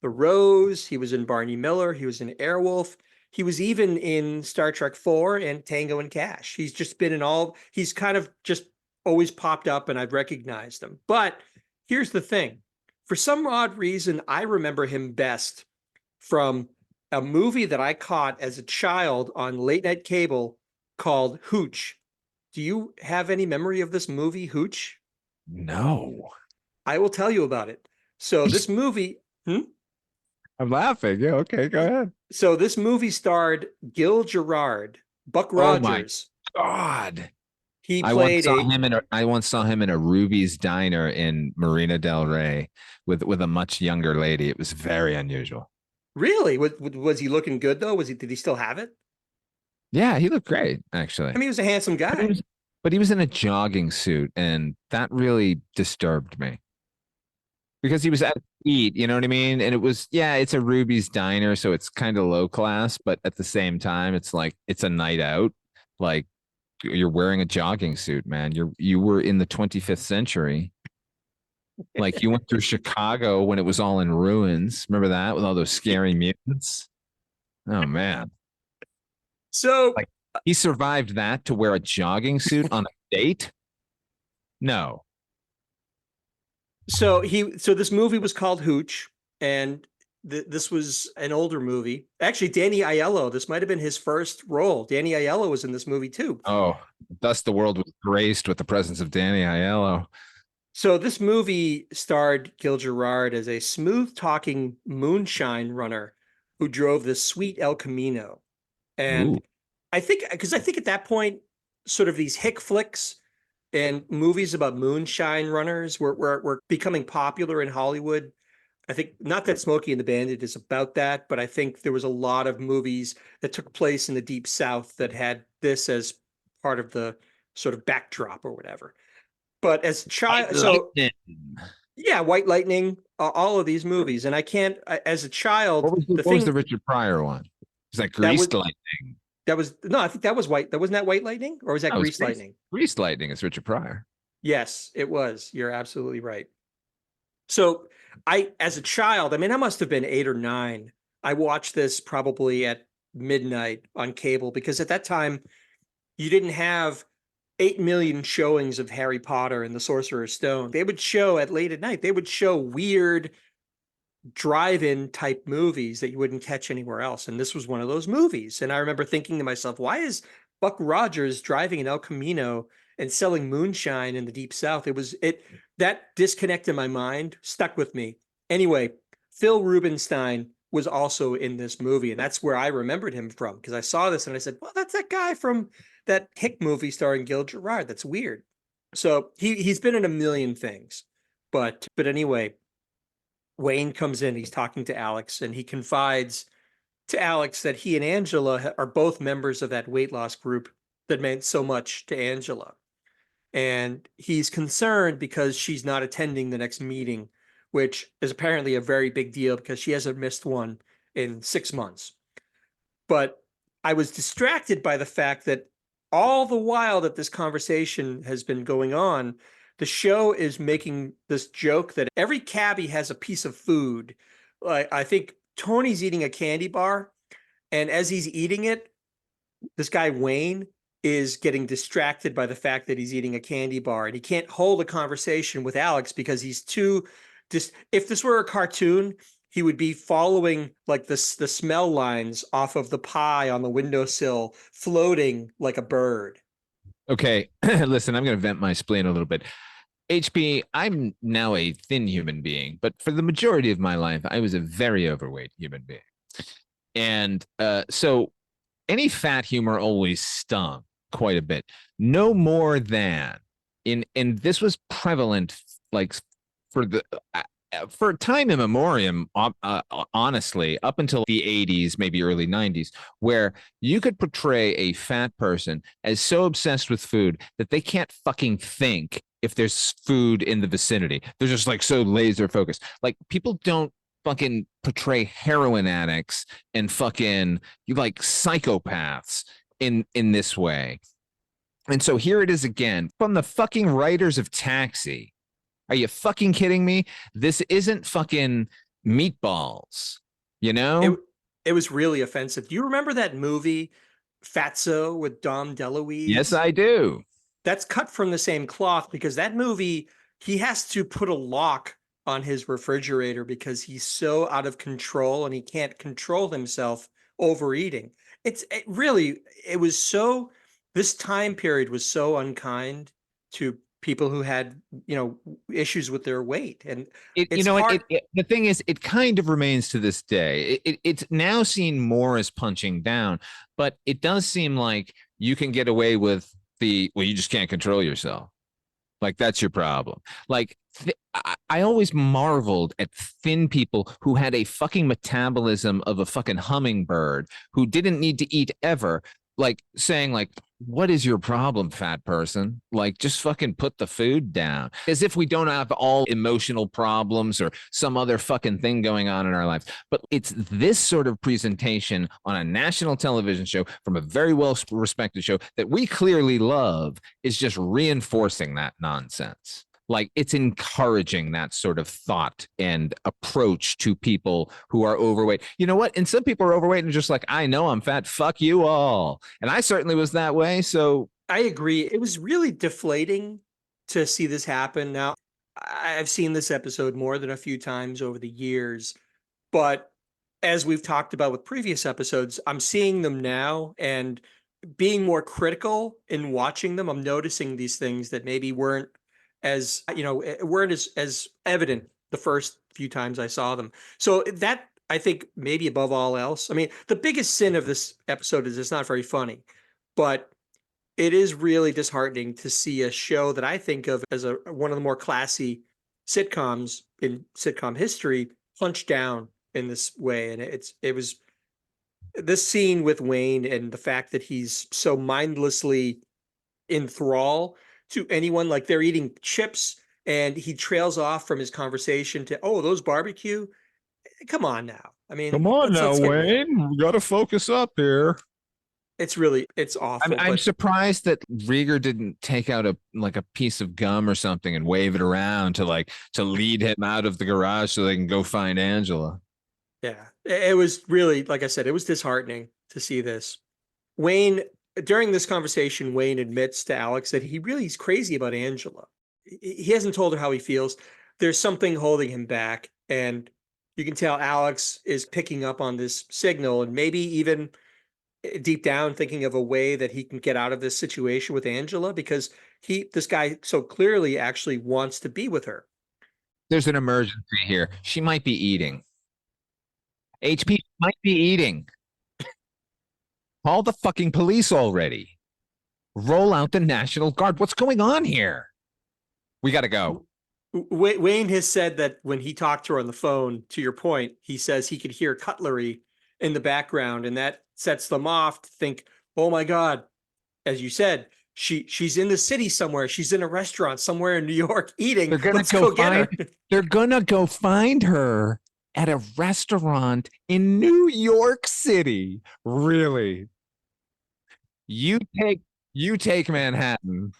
The Rose. He was in Barney Miller. He was in Airwolf. He was even in Star Trek 4 and Tango and Cash. He's just been in all, he's kind of just always popped up and I've recognized him. But here's the thing. For some odd reason, I remember him best from a movie that I caught as a child on late night cable called Hooch. Do you have any memory of this movie, Hooch? No. I will tell you about it. So this movie... I'm laughing. Yeah, okay, go ahead. So this movie starred Gil Gerard, Buck Rogers. Oh my God. He played I once saw him in a Ruby's Diner in Marina del Rey with a much younger lady. It was very unusual. Really? Was he looking good though? Did he still have it? Yeah, he looked great, actually. I mean, he was a handsome guy. But he was in a jogging suit, and that really disturbed me. Because he was at eat, you know what I mean? And it was, it's a Ruby's Diner, so it's kind of low class, but at the same time, it's like, it's a night out. Like, you're wearing a jogging suit, man. You were in the 25th century. Like you went through Chicago when it was all in ruins. Remember that with all those scary mutants? Oh man. So, Like he survived that to wear a jogging suit on a date? No. so this movie was called Hooch, and this was an older movie. Actually, Danny Aiello, this might have been his first role. Danny Aiello was in this movie too. Oh, thus the world was graced with the presence of Danny Aiello. So this movie starred Gil Gerard as a smooth-talking moonshine runner who drove the sweet El Camino. And Ooh. I think at that point, sort of these hick flicks and movies about moonshine runners were becoming popular in Hollywood. I think not that Smokey and the Bandit is about that, but I think there was a lot of movies that took place in the Deep South that had this as part of the sort of backdrop or whatever. But as a child, so yeah, White Lightning, all of these movies, and I can't. As a child, What was the Richard Pryor one? Was that that was Greased Lightning? that was no, I think that was White. That wasn't that White Lightning, or was that That was Grease Lightning? Greased Lightning is Richard Pryor. Yes, it was. You're absolutely right. So as a child, I mean, I must have been 8 or 9. I watched this probably at midnight on cable because at that time you didn't have 8 million showings of Harry Potter and the Sorcerer's Stone. They would show at late at night. They would show weird drive-in type movies that you wouldn't catch anywhere else. And this was one of those movies. And I remember thinking to myself, why is Buck Rogers driving an El Camino and selling moonshine in the Deep South? That disconnect in my mind stuck with me. Anyway, Phil Rubenstein was also in this movie, and that's where I remembered him from because I saw this and I said, well, that's that guy from that Hick movie starring Gil Gerard. That's weird. So he's been in a million things. But anyway, Wayne comes in, he's talking to Alex, and he confides to Alex that he and Angela are both members of that weight loss group that meant so much to Angela. And he's concerned because she's not attending the next meeting, which is apparently a very big deal because she hasn't missed one in 6 months. But I was distracted by the fact that all the while that this conversation has been going on, the show is making this joke that every cabbie has a piece of food. I think Tony's eating a candy bar, and as he's eating it, this guy Wayne is getting distracted by the fact that he's eating a candy bar, and he can't hold a conversation with Alex because he's too just. If this were a cartoon, he would be following like the smell lines off of the pie on the windowsill, floating like a bird. Okay, listen, I'm going to vent my spleen a little bit. HP, I'm now a thin human being, but for the majority of my life, I was a very overweight human being. And so any fat humor always stung quite a bit. No more than and this was prevalent like for the for time immemorial, honestly, up until the 80s, maybe early 90s, where you could portray a fat person as so obsessed with food that they can't fucking think if there's food in the vicinity. They're just like so laser focused. Like people don't fucking portray heroin addicts and fucking like psychopaths in this way. And so here it is again from the fucking writers of Taxi. Are you fucking kidding me? This isn't fucking Meatballs, you know? It was really offensive. Do you remember that movie Fatso with Dom DeLuise? Yes, I do. That's cut from the same cloth because that movie, he has to put a lock on his refrigerator because he's so out of control and he can't control himself overeating. This time period was so unkind to people who had, issues with their weight. And it's hard. The thing is, it kind of remains to this day. It's now seen more as punching down, but it does seem like you can get away with you just can't control yourself. Like that's your problem. Like I always marveled at thin people who had a fucking metabolism of a fucking hummingbird who didn't need to eat ever. Like saying like, what is your problem, fat person? Like just fucking put the food down. As if we don't have all emotional problems or some other fucking thing going on in our lives. But it's this sort of presentation on a national television show from a very well respected show that we clearly love is just reinforcing that nonsense. Like, it's encouraging that sort of thought and approach to people who are overweight. You know what? And some people are overweight and just like, I know I'm fat. Fuck you all. And I certainly was that way. So I agree. It was really deflating to see this happen. Now, I've seen this episode more than a few times over the years, but as we've talked about with previous episodes, I'm seeing them now and being more critical in watching them. I'm noticing these things that maybe weren't as, weren't as evident the first few times I saw them. So that, I think, maybe above all else, I mean, the biggest sin of this episode is it's not very funny, but it is really disheartening to see a show that I think of as one of the more classy sitcoms in sitcom history punch down in this way. And it was this scene with Wayne and the fact that he's so mindlessly in thrall to anyone, like they're eating chips and he trails off from his conversation to, oh, those barbecue. Come on now. I mean, come on now, let's get real. Wayne. We got to focus up here. It's awful. I'm surprised that Rieger didn't take out a piece of gum or something and wave it around to lead him out of the garage so they can go find Angela. Yeah, it was really, like I said, it was disheartening to see this. Wayne, during this conversation, Wayne admits to Alex that he's crazy about Angela. He hasn't told her how he feels. There's something holding him back. And you can tell Alex is picking up on this signal and maybe even deep down thinking of a way that he can get out of this situation with Angela, because this guy so clearly actually wants to be with her. There's an emergency here. She might be eating. HP might be eating. Call the fucking police already. Roll out the National Guard. What's going on here? We got to go. Wayne has said that when he talked to her on the phone, to your point, he says he could hear cutlery in the background, and that sets them off to think, oh my God, as you said, she's in the city somewhere. She's in a restaurant somewhere in New York eating. Let's go get her. They're gonna go find her at a restaurant in New York City. Really? You take Manhattan.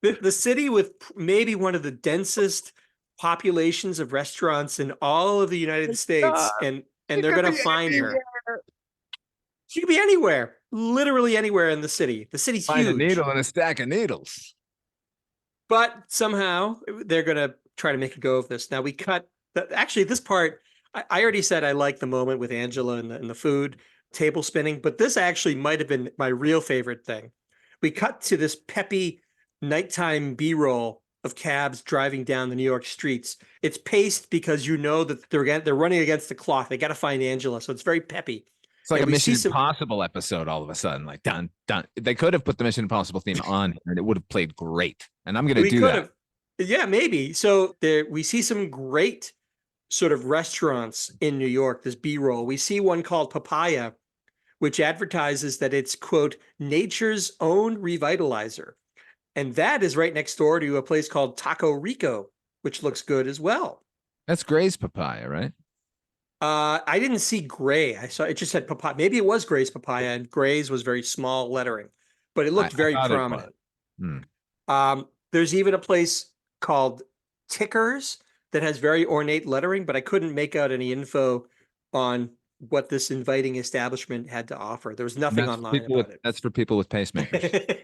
The city with maybe one of the densest populations of restaurants in all of the United States, and they're going to find her. She could be anywhere, literally anywhere in the city. The city's huge. Find a needle and a stack of needles. But somehow they're going to try to make a go of this. Now we cut. Actually, this part, I already said I like the moment with Angela and the food table spinning, but this actually might have been my real favorite thing. We cut to this peppy nighttime B-roll of cabs driving down the New York streets. It's paced because you know that they're running against the clock. They got to find Angela, so it's very peppy. It's like a Mission Impossible episode all of a sudden, like dun dun. They could have put the Mission Impossible theme on, and it would have played great. And I'm going to do that. Yeah, maybe. So we see some great sort of restaurants in New York. This B-roll. We see one called Papaya, which advertises that it's, quote, nature's own revitalizer. And that is right next door to a place called Taco Rico, which looks good as well. That's Gray's Papaya, right? I didn't see Gray. I saw it just said Papaya. Maybe it was Gray's Papaya, and Gray's was very small lettering, but it looked very prominent. There's even a place called Tickers that has very ornate lettering, but I couldn't make out any info on what this inviting establishment had to offer. There was nothing online about it. That's for people with pacemakers.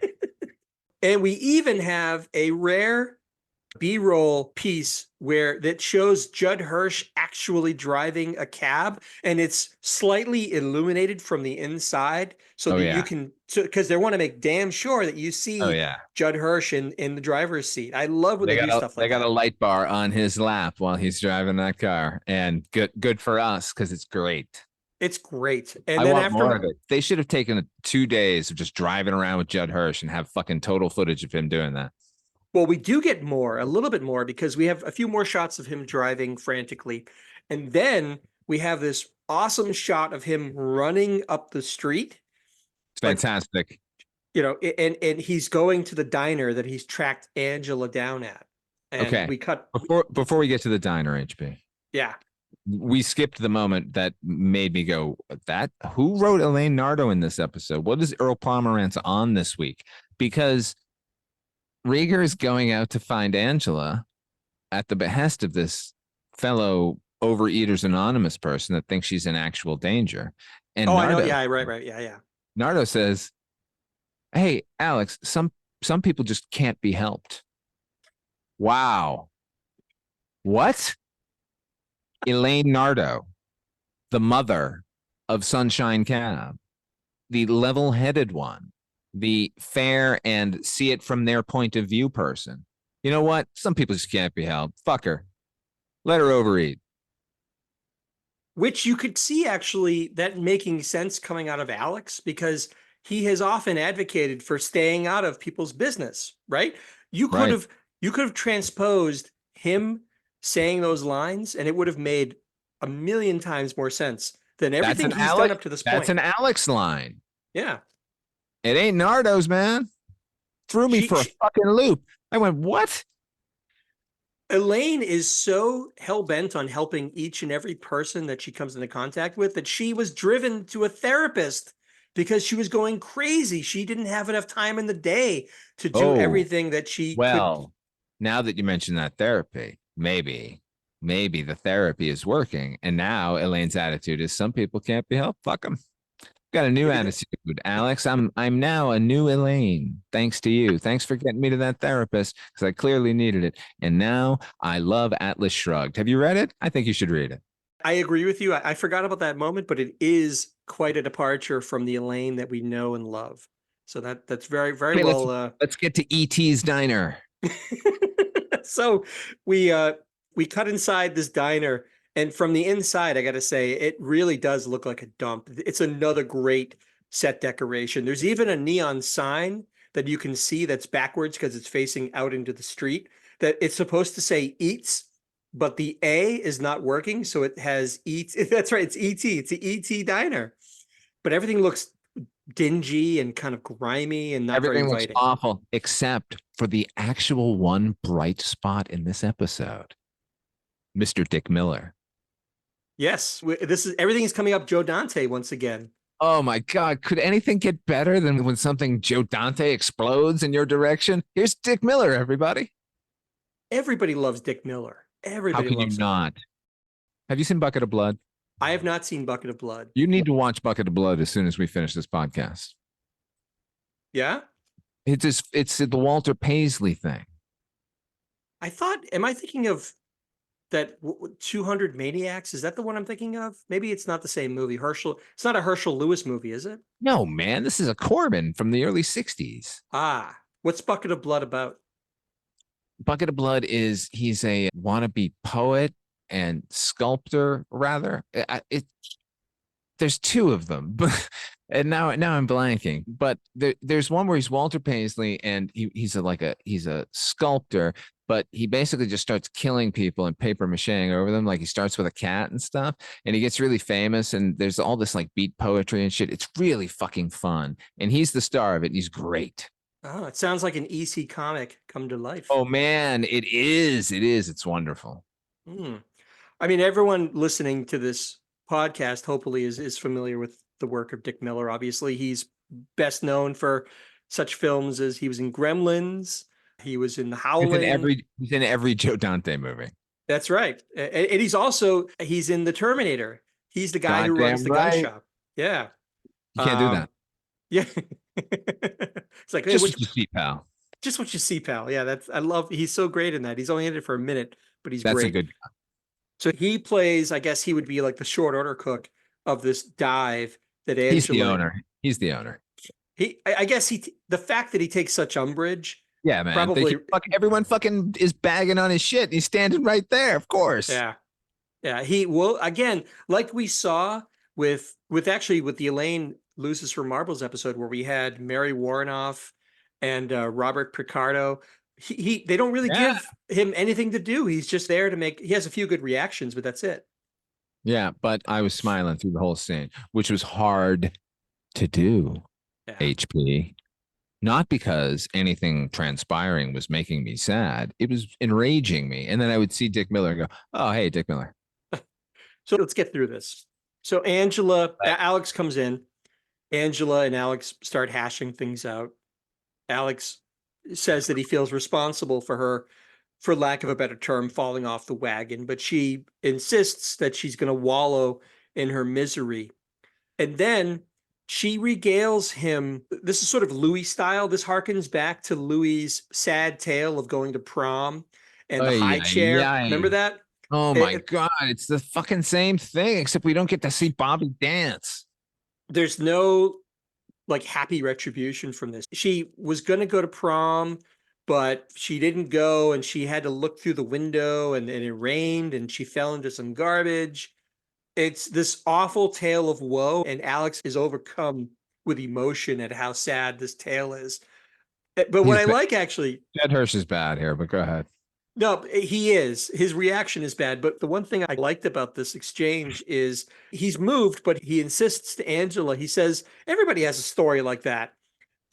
And we even have a rare B-roll piece that shows Judd Hirsch actually driving a cab, and it's slightly illuminated from the inside so that you can, because they want to make damn sure that you see Judd Hirsch in the driver's seat. I love when they do stuff like that. They got a light bar on his lap while he's driving that car, and good for us because it's great. It's great. And I then want more of it. They should have taken 2 days of just driving around with Judd Hirsch and have fucking total footage of him doing that. Well, we do get a little bit more, because we have a few more shots of him driving frantically. And then we have this awesome shot of him running up the street. It's fantastic. And he's going to the diner that he's tracked Angela down at. And okay. We cut before we get to the diner, HP. Yeah. We skipped the moment that made me go, who wrote Elaine Nardo in this episode? What is Earl Pomerantz on this week? because Rieger is going out to find Angela at the behest of this fellow Overeaters Anonymous person that thinks she's in actual danger. And I know. Nardo, Yeah, right. Yeah. Nardo says, "Hey, Alex, some people just can't be helped." Wow. What? Elaine Nardo, the mother of Sunshine Cab, the level-headed one, the fair and see it from their point of view person. You know what? Some people just can't be helped. Fuck her. Let her overeat. Which you could see actually that making sense coming out of Alex, because he has often advocated for staying out of people's business, right? You could Right. have transposed him saying those lines and it would have made a million times more sense than everything he's done up to this point. That's an Alex line. Yeah. It ain't Nardo's, man. Threw me for a fucking loop. I went, what? Elaine is so hell-bent on helping each and every person that she comes into contact with that she was driven to a therapist because she was going crazy. She didn't have enough time in the day to do everything that she could. Now that you mention that therapy, maybe the therapy is working. And now Elaine's attitude is some people can't be helped. Fuck them. Got a new attitude, Alex. I'm now a new Elaine. Thanks to you. Thanks for getting me to that therapist because I clearly needed it. And now I love Atlas Shrugged. Have you read it? I think you should read it. I agree with you. I forgot about that moment, but it is quite a departure from the Elaine that we know and love. So that's very, very well. Let's get to E.T.'s diner. So we cut inside this diner. And from the inside, I got to say, it really does look like a dump. It's another great set decoration. There's even a neon sign that you can see that's backwards because it's facing out into the street, that it's supposed to say eats, but the A is not working. So it has eats. That's right. It's E.T. It's the E.T. diner. But everything looks dingy and kind of grimy and not very inviting. Everything looks awful, except for the actual one bright spot in this episode. Mr. Dick Miller. Yes, everything is coming up Joe Dante once again. Oh my God. Could anything get better than when something Joe Dante explodes in your direction? Here's Dick Miller, everybody. Everybody loves Dick Miller. Everybody loves him. How can you not? Have you seen Bucket of Blood? I have not seen Bucket of Blood. You need to watch Bucket of Blood as soon as we finish this podcast. Yeah? It's the Walter Paisley thing. Am I thinking of that 200 Maniacs? Is that the one I'm thinking of? Maybe it's not the same movie. It's not a Herschel Lewis movie, is it? No, man. This is a Corbin from the early 60s. What's Bucket of Blood about? Bucket of Blood he's a wannabe poet and sculptor, rather. There's two of them, but and now I'm blanking. But there's one where he's Walter Paisley and he's a sculptor, but he basically just starts killing people and paper macheing over them. Like he starts with a cat and stuff, and he gets really famous. And there's all this like beat poetry and shit. It's really fucking fun, and he's the star of it. And he's great. Oh, it sounds like an EC comic come to life. Oh man, it is. It's wonderful. I mean, everyone listening to this podcast hopefully is familiar with the work of Dick Miller. Obviously, he's best known for such films as he was in Gremlins. He was in The Howling. He's in every Joe Dante movie. That's right. And he's in The Terminator. He's the guy who runs the gun shop. Yeah. You can't do that. Yeah. It's like, just what you see, pal. Just what you see, pal. Yeah, he's so great in that. He's only in it for a minute, but he's great. That's a good guy. So he plays, I guess he would be like the short order cook of this dive that Angela. He's the owner. I guess the fact that he takes such umbrage. Yeah, man. Probably everyone fucking is bagging on his shit. He's standing right there, of course. Yeah. Yeah. He will, again, like we saw with the Elaine Loses Her Marbles episode where we had Mary Warrenoff and Robert Picardo. They don't really give him anything to do. He's just there he has a few good reactions, but that's it. Yeah, but I was smiling through the whole scene, which was hard to do, HP. Not because anything transpiring was making me sad. It was enraging me. And then I would see Dick Miller and go, oh, hey, Dick Miller. So let's get through this. So Alex comes in. Angela and Alex start hashing things out. Alex says that he feels responsible for her, for lack of a better term, falling off the wagon, but she insists that she's going to wallow in her misery. And then she regales him. This is sort of Louis style. This harkens back to Louis's sad tale of going to prom and the Ay, high ay, chair. Remember ay. that? Oh my It- God. It's the fucking same thing, except we don't get to see Bobby dance. there's no like happy retribution from this. She was going to go to prom, but she didn't go, and she had to look through the window, and it rained, and she fell into some garbage. It's this awful tale of woe, and Alex is overcome with emotion at how sad this tale is. But what He's I bad. like actually, Jed Hirsch is bad here, but go ahead. no, he is. His reaction is bad. But the one thing I liked about this exchange is he's moved, but he insists to Angela. He says, everybody has a story like that.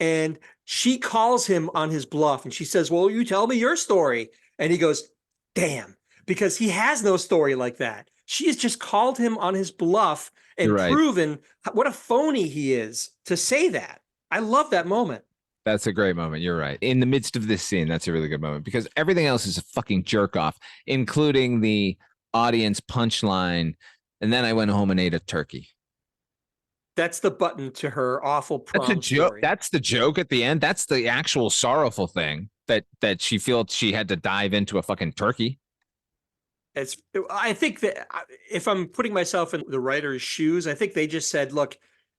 And she calls him on his bluff, and she says, well, you tell me your story. And he goes, damn, because he has no story like that. She has just called him on his bluff and You're right. proven what a phony he is to say that. I love that moment. That's a great moment. You're right. In the midst of this scene, that's a really good moment because everything else is a fucking jerk off, including the audience punchline. And then I went home and ate a turkey. That's the button to her awful That's a prom joke. story. That's the joke at the end. That's the actual sorrowful thing that she feels she had to dive into a fucking turkey. I think that if I'm putting myself in the writer's shoes, I think they just said, look,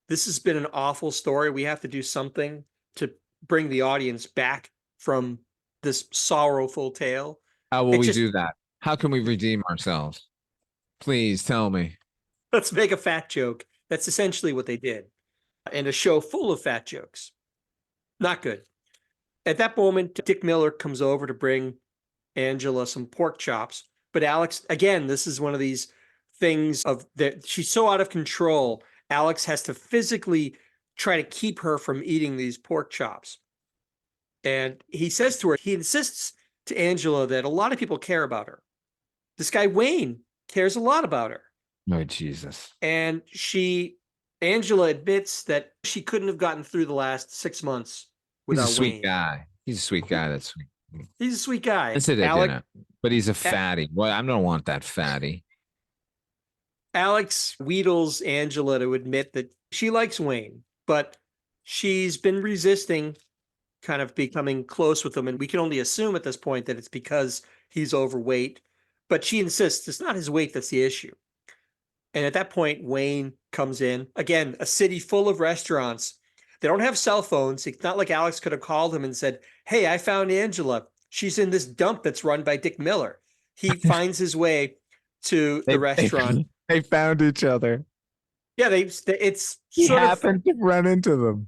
this has been an awful story. We have to do something to bring the audience back from this sorrowful tale. How will It we just- do that? How can we redeem ourselves? Please tell me. Let's make a fat joke. That's essentially what they did. And a show full of fat jokes. Not good. At that moment, Dick Miller comes over to bring Angela some pork chops. But Alex, again, this is one of these things of that she's so out of control. Alex has to physically try to keep her from eating these pork chops. And he says to her, he insists to Angela that a lot of people care about her. This guy, Wayne, cares a lot about her. Oh, Jesus. And Angela admits that she couldn't have gotten through the last 6 months He's without a sweet Wayne. guy. He's a sweet guy. That's sweet. He's a sweet guy. That's it, Alex, but he's a fatty. Well, I don't want that fatty. Alex wheedles Angela to admit that she likes Wayne, but she's been resisting kind of becoming close with him. And we can only assume at this point that it's because he's overweight. But she insists it's not his weight that's the issue. And at that point, Wayne comes in. Again, a city full of restaurants. They don't have cell phones. It's not like Alex could have called him and said, hey, I found Angela. She's in this dump that's run by Dick Miller. He finds his way to the restaurant. They found each other. Yeah, it's He sort of happened to run into them.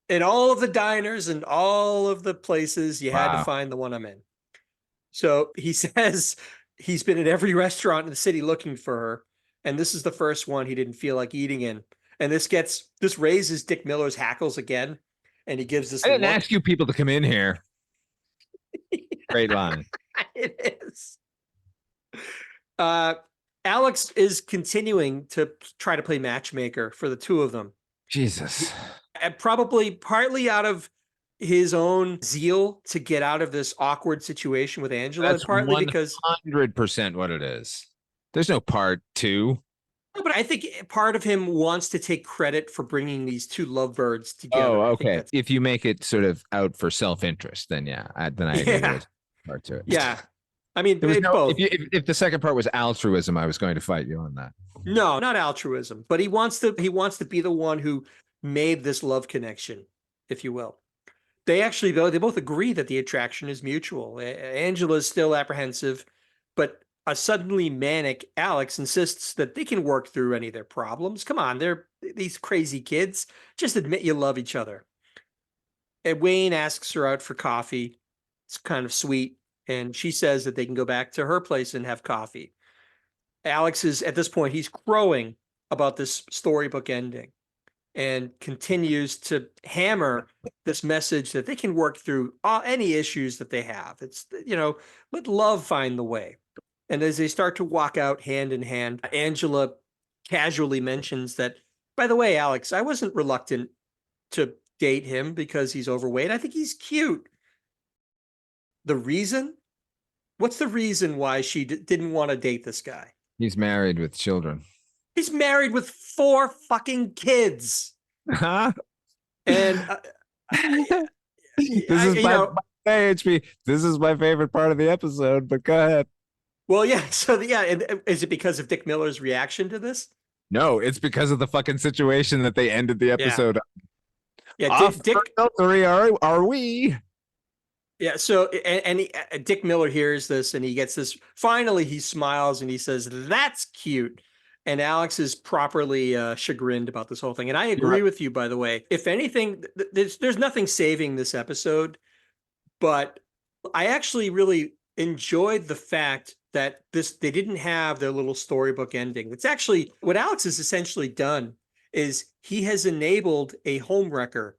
in all of the diners and all of the places, you had Wow. to find the one I'm in. So he says he's been at every restaurant in the city looking for her. And this is the first one he didn't feel like eating in. And this raises Dick Miller's hackles again. And he gives this I didn't look. ask you people to come in here. Great line. It is. Alex is continuing to try to play matchmaker for the two of them. Jesus. And probably partly out of his own zeal to get out of this awkward situation with Angela, That's and partly because 100% what it is. There's no part two. but I think part of him wants to take credit for bringing these two lovebirds together. Oh, I think okay. that's- If you make it sort of out for self-interest, then yeah, then I agree Yeah. there's part to it. Yeah. I mean, There was no, both. if the second part was altruism, I was going to fight you on that. No, not altruism, but he wants to be the one who made this love connection, if you will. They actually, though, they both agree that the attraction is mutual. Angela's still apprehensive, but a suddenly manic Alex insists that they can work through any of their problems. Come on, they're these crazy kids. Just admit you love each other. And Wayne asks her out for coffee. It's kind of sweet. And she says that they can go back to her place and have coffee. Alex is, at this point, he's crowing about this storybook ending and continues to hammer this message that they can work through any issues that they have. It's, let love find the way. And as they start to walk out hand in hand, Angela casually mentions that, by the way, Alex, I wasn't reluctant to date him because he's overweight. I think he's cute. The reason? What's the reason why she didn't want to date this guy? He's married with children. He's married with 4 fucking kids. Huh? And This is HP. This is my favorite part of the episode, but go ahead. Well, yeah. So and is it because of Dick Miller's reaction to this? No, it's because of the fucking situation that they ended the episode. Yeah, Dick. Are we? Yeah. So Dick Miller hears this and he gets this. Finally, he smiles and he says, "That's cute." And Alex is properly chagrined about this whole thing. And I agree with you, by the way. If anything, there's nothing saving this episode, but I actually really enjoyed the fact that they didn't have their little storybook ending. It's actually what Alex has essentially done is he has enabled a homewrecker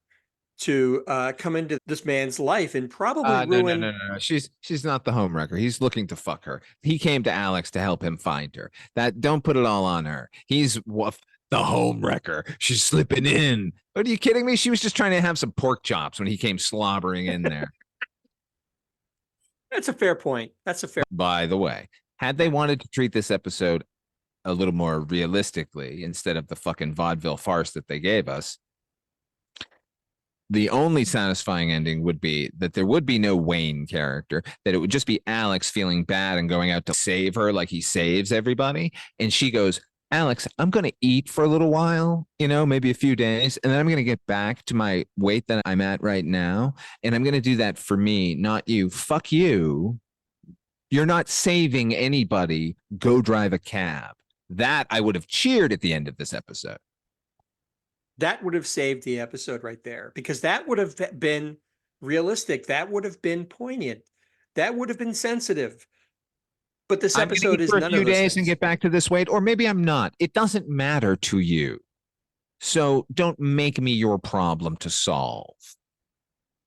to come into this man's life and probably ruin. No. She's not the homewrecker. He's looking to fuck her. He came to Alex to help him find her. Don't put it all on her. He's the homewrecker. She's slipping in. Are you kidding me? She was just trying to have some pork chops when he came slobbering in there. That's a fair point. By the way, had they wanted to treat this episode a little more realistically instead of the fucking vaudeville farce that they gave us, the only satisfying ending would be that there would be no Wayne character, that it would just be Alex feeling bad and going out to save her like he saves everybody. And she goes, "Alex, I'm going to eat for a little while, maybe a few days, and then I'm going to get back to my weight that I'm at right now. And I'm going to do that for me, not you. Fuck you. You're not saving anybody. Go drive a cab." That I would have cheered at the end of this episode. That would have saved the episode right there, because that would have been realistic. That would have been poignant. That would have been sensitive. But this episode is none of those things. For a few days and get back to this weight, or maybe I'm not. It doesn't matter to you. So don't make me your problem to solve.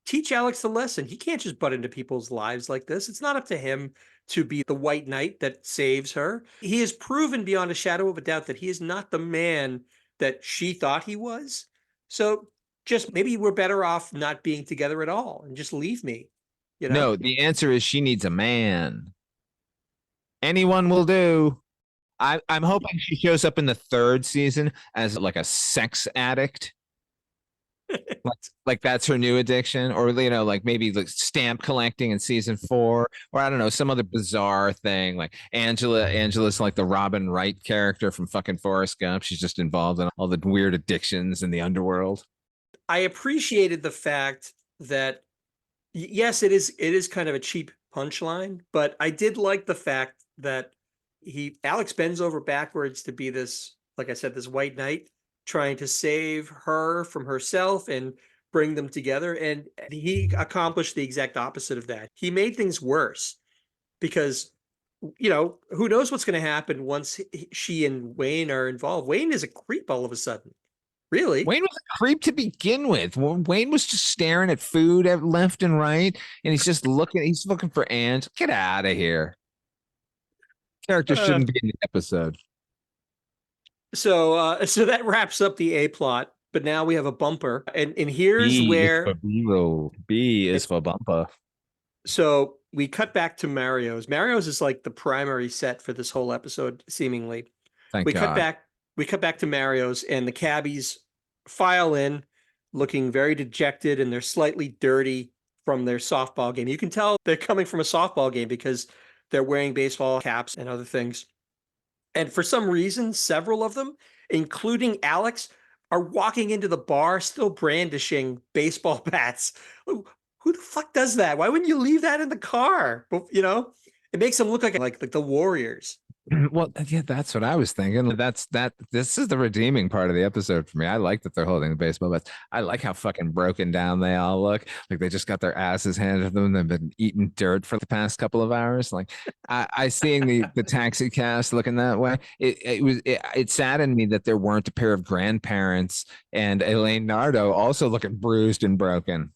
Teach Alex the lesson. He can't just butt into people's lives like this. It's not up to him to be the white knight that saves her. He has proven beyond a shadow of a doubt that he is not the man that she thought he was. So just maybe we're better off not being together at all and just leave me. No, the answer is she needs a man. Anyone will do. I'm hoping she shows up in the 3rd season as like a sex addict. like that's her new addiction, or like maybe like stamp collecting in season 4, or I don't know, some other bizarre thing. Like Angela's like the Robin Wright character from fucking Forrest Gump. She's just involved in all the weird addictions in the underworld. I appreciated the fact that yes, it is kind of a cheap punchline, but I did like the fact that Alex bends over backwards to be this, like I said, this white knight trying to save her from herself and bring them together. And he accomplished the exact opposite of that. He made things worse because, who knows what's going to happen once she and Wayne are involved. Wayne is a creep all of a sudden. Really? Wayne was a creep to begin with. Wayne was just staring at food left and right. And he's looking for Ange. Get out of here. Character shouldn't be in the episode. So that wraps up the A plot, but now we have a bumper, and here's where B is for bumper. So we cut back to Mario's. Mario's is like the primary set for this whole episode, seemingly. Thank God. We cut back to Mario's, and the cabbies file in, looking very dejected, and they're slightly dirty from their softball game. You can tell they're coming from a softball game because they're wearing baseball caps and other things. And for some reason, several of them, including Alex, are walking into the bar still brandishing baseball bats. Who the fuck does that? Why wouldn't you leave that in the car? It makes them look like the Warriors. Well, yeah, that's what I was thinking. This is the redeeming part of the episode for me. I like that they're holding the baseball bats. I like how fucking broken down they all look. Like they just got their asses handed to them. They've been eating dirt for the past couple of hours. Like I seeing the taxi cast looking that way. It saddened me that there weren't a pair of grandparents and Elaine Nardo also looking bruised and broken.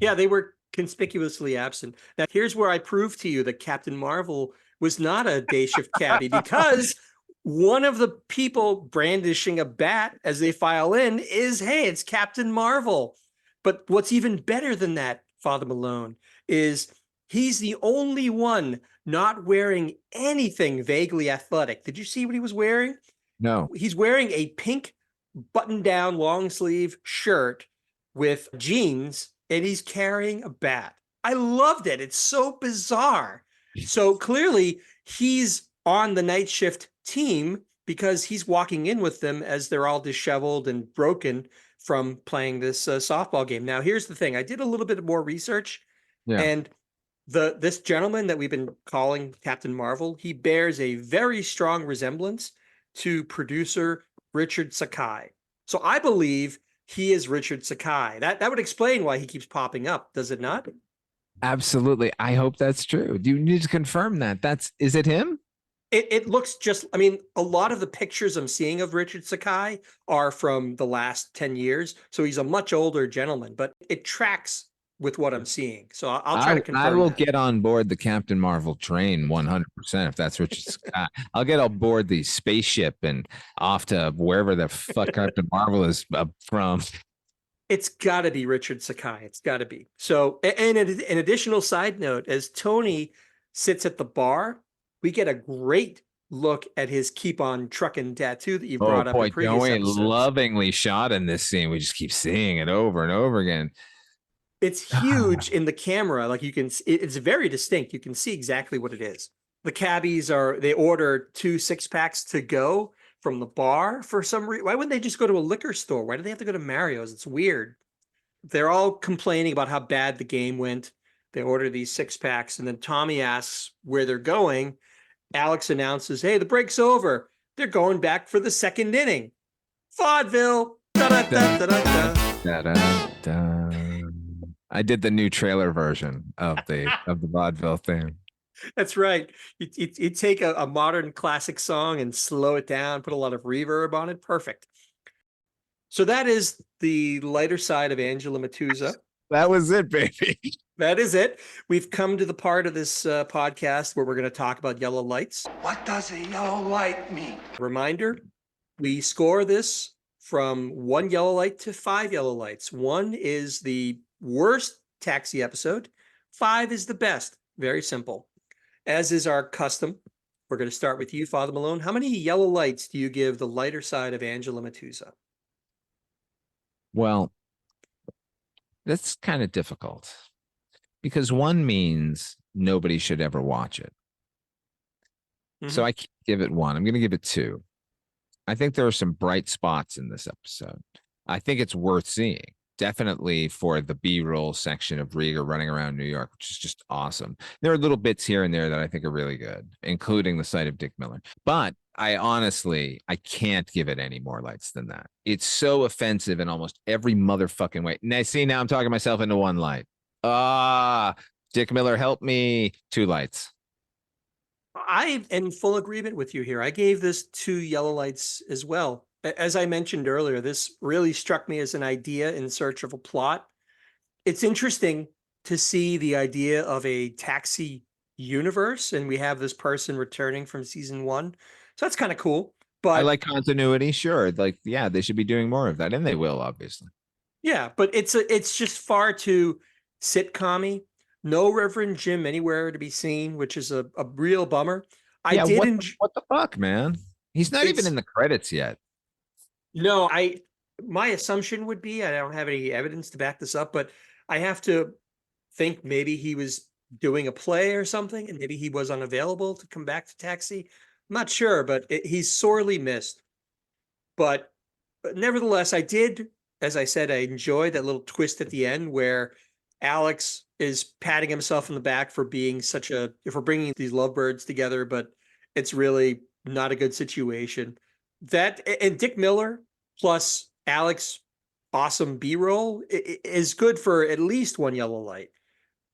Yeah, they were conspicuously absent. Now, here's where I prove to you that Captain Marvel was not a day shift cabbie, because one of the people brandishing a bat as they file in is, hey, it's Captain Marvel. But what's even better than that, Father Malone, is he's the only one not wearing anything vaguely athletic. Did you see what he was wearing? No. He's wearing a pink button-down long sleeve shirt with jeans, and he's carrying a bat. I loved it. It's so bizarre. So clearly he's on the night shift team because he's walking in with them as they're all disheveled and broken from playing this softball game. Now, here's the thing. I did a little bit more research, Yeah. and this gentleman that we've been calling Captain Marvel, he bears a very strong resemblance to producer Richard Sakai. So I believe he is Richard Sakai. That would explain why he keeps popping up, does it not? Absolutely. I hope that's true. Do you need to confirm that? Is it him? It looks just, I mean, a lot of the pictures I'm seeing of Richard Sakai are from the last 10 years. So he's a much older gentleman, but it tracks with what I'm seeing. So I'll try to confirm I will that. get on board the Captain Marvel train 100% if that's Richard Scott. I'll get on board the spaceship and off to wherever the fuck Captain Marvel is from. It's got to be Richard Sakai. It's got to be. So, and an additional side note, as Tony sits at the bar, we get a great look at his keep on trucking tattoo that you Oh brought up boy, in previous Joey episodes. lovingly shot in this scene. We just keep seeing it over and over again. It's huge in the camera. Like you can, it's very distinct. You can see exactly what it is. The cabbies they order 2 6-packs to go from the bar for some reason. Why wouldn't they just go to a liquor store? Why do they have to go to Mario's? It's weird. They're all complaining about how bad the game went. They order these 6-packs, and then Tommy asks where they're going. Alex announces, hey, the break's over. They're going back for the second inning. Vaudeville. Da-da-da-da. I did the new trailer version of the vaudeville theme. That's right. You take a modern classic song and slow it down, put a lot of reverb on it. Perfect. So that is the lighter side of Angela Matusa. That was it, baby. That is it. We've come to the part of this podcast where we're going to talk about yellow lights. What does a yellow light mean? Reminder, we score this from 1 yellow light to 5 yellow lights. 1 is the worst Taxi episode. 5 is the best. Very simple. As is our custom, we're going to start with you, Father Malone. How many yellow lights do you give the lighter side of Angela Matusa? Well, that's kind of difficult because 1 means nobody should ever watch it. So I can't give it 1. I'm going to give it 2. I think there are some bright spots in this episode. I think it's worth seeing. Definitely for the B-roll section of Rieger running around New York, which is just awesome. There are little bits here and there that I think are really good, including the sight of Dick Miller. But I can't give it any more lights than that. It's so offensive in almost every motherfucking way. Now, see, now I'm talking myself into 1 light. Dick Miller, help me. 2 lights. I am in full agreement with you here. I gave this 2 yellow lights as well. As I mentioned earlier, this really struck me as an idea in search of a plot. It's interesting to see the idea of a Taxi universe, and we have this person returning from season 1. So that's kind of cool. But I like continuity, sure. Like, yeah, they should be doing more of that, and they will, obviously. Yeah, but it's just far too sitcom-y. No Reverend Jim anywhere to be seen, which is a real bummer. What the fuck, man? He's not even in the credits yet. No, my assumption would be, I don't have any evidence to back this up, but I have to think maybe he was doing a play or something, and maybe he was unavailable to come back to Taxi. I'm not sure, but he's sorely missed. But nevertheless, I did, as I said, I enjoyed that little twist at the end where Alex is patting himself in the back for being for bringing these lovebirds together, but it's really not a good situation. That and Dick Miller plus Alex, awesome B-roll is good for at least 1 yellow light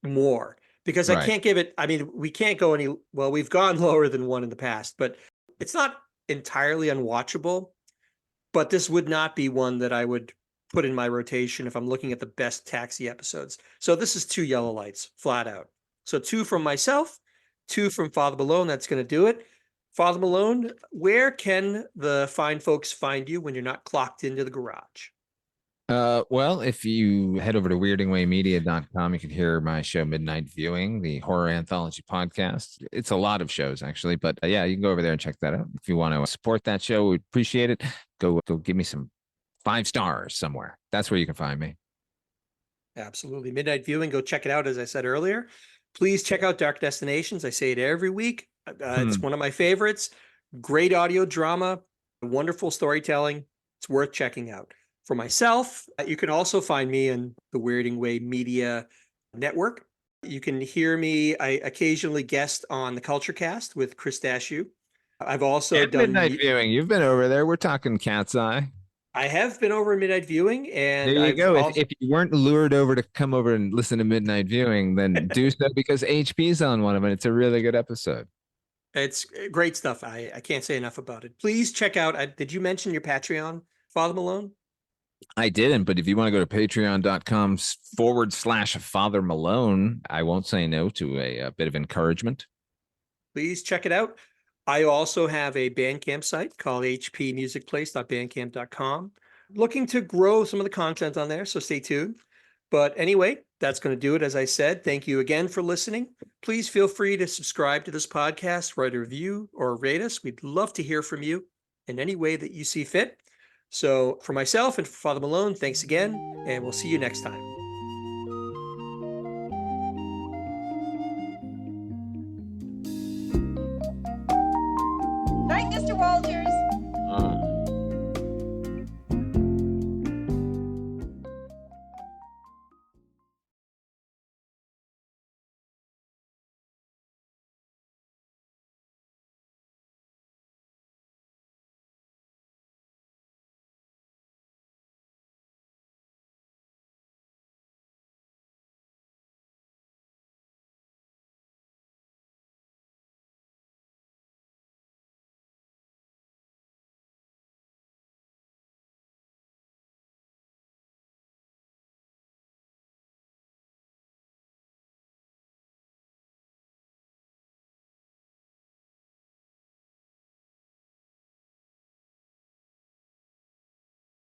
more, because I can't give it. I mean, we can't go we've gone lower than 1 in the past, but it's not entirely unwatchable. But this would not be one that I would put in my rotation if I'm looking at the best Taxi episodes. So this is 2 yellow lights, flat out. So 2 from myself, 2 from Father Malone. That's going to do it. Father Malone, where can the fine folks find you when you're not clocked into the garage? Well, if you head over to weirdingwaymedia.com, you can hear my show Midnight Viewing, the horror anthology podcast. It's a lot of shows actually, but yeah, you can go over there and check that out. If you want to support that show, we'd appreciate it. Go give me some 5 stars somewhere. That's where you can find me. Absolutely. Midnight Viewing, go check it out, as I said earlier. Please check out Dark Destinations. I say it every week. It's one of my favorites. Great audio drama, wonderful storytelling. It's worth checking out. For myself, you can also find me in the Weirding Way Media Network. You can hear me. I occasionally guest on the Culture Cast with Chris Dashew. I've also And done Midnight Viewing. You've been over there. We're talking Cat's Eye. I have been over Midnight Viewing, and There you I've go. also, If you weren't lured over to come over and listen to Midnight Viewing, then do so because HP's on one of them. It's a really good episode. it's great stuff. I can't say enough about it. Please check out. Did you mention your Patreon, Father Malone? I didn't, but if you want to go to patreon.com/Father Malone, I won't say no to a bit of encouragement. Please check it out. I also have a Bandcamp site called hpmusicplace.bandcamp.com. Looking to grow some of the content on there, so stay tuned. But anyway, that's going to do it. As I said, thank you again for listening. Please feel free to subscribe to this podcast, write a review, or rate us. We'd love to hear from you in any way that you see fit. So for myself and for Father Malone, thanks again, and we'll see you next time. Night, Mr. Walters.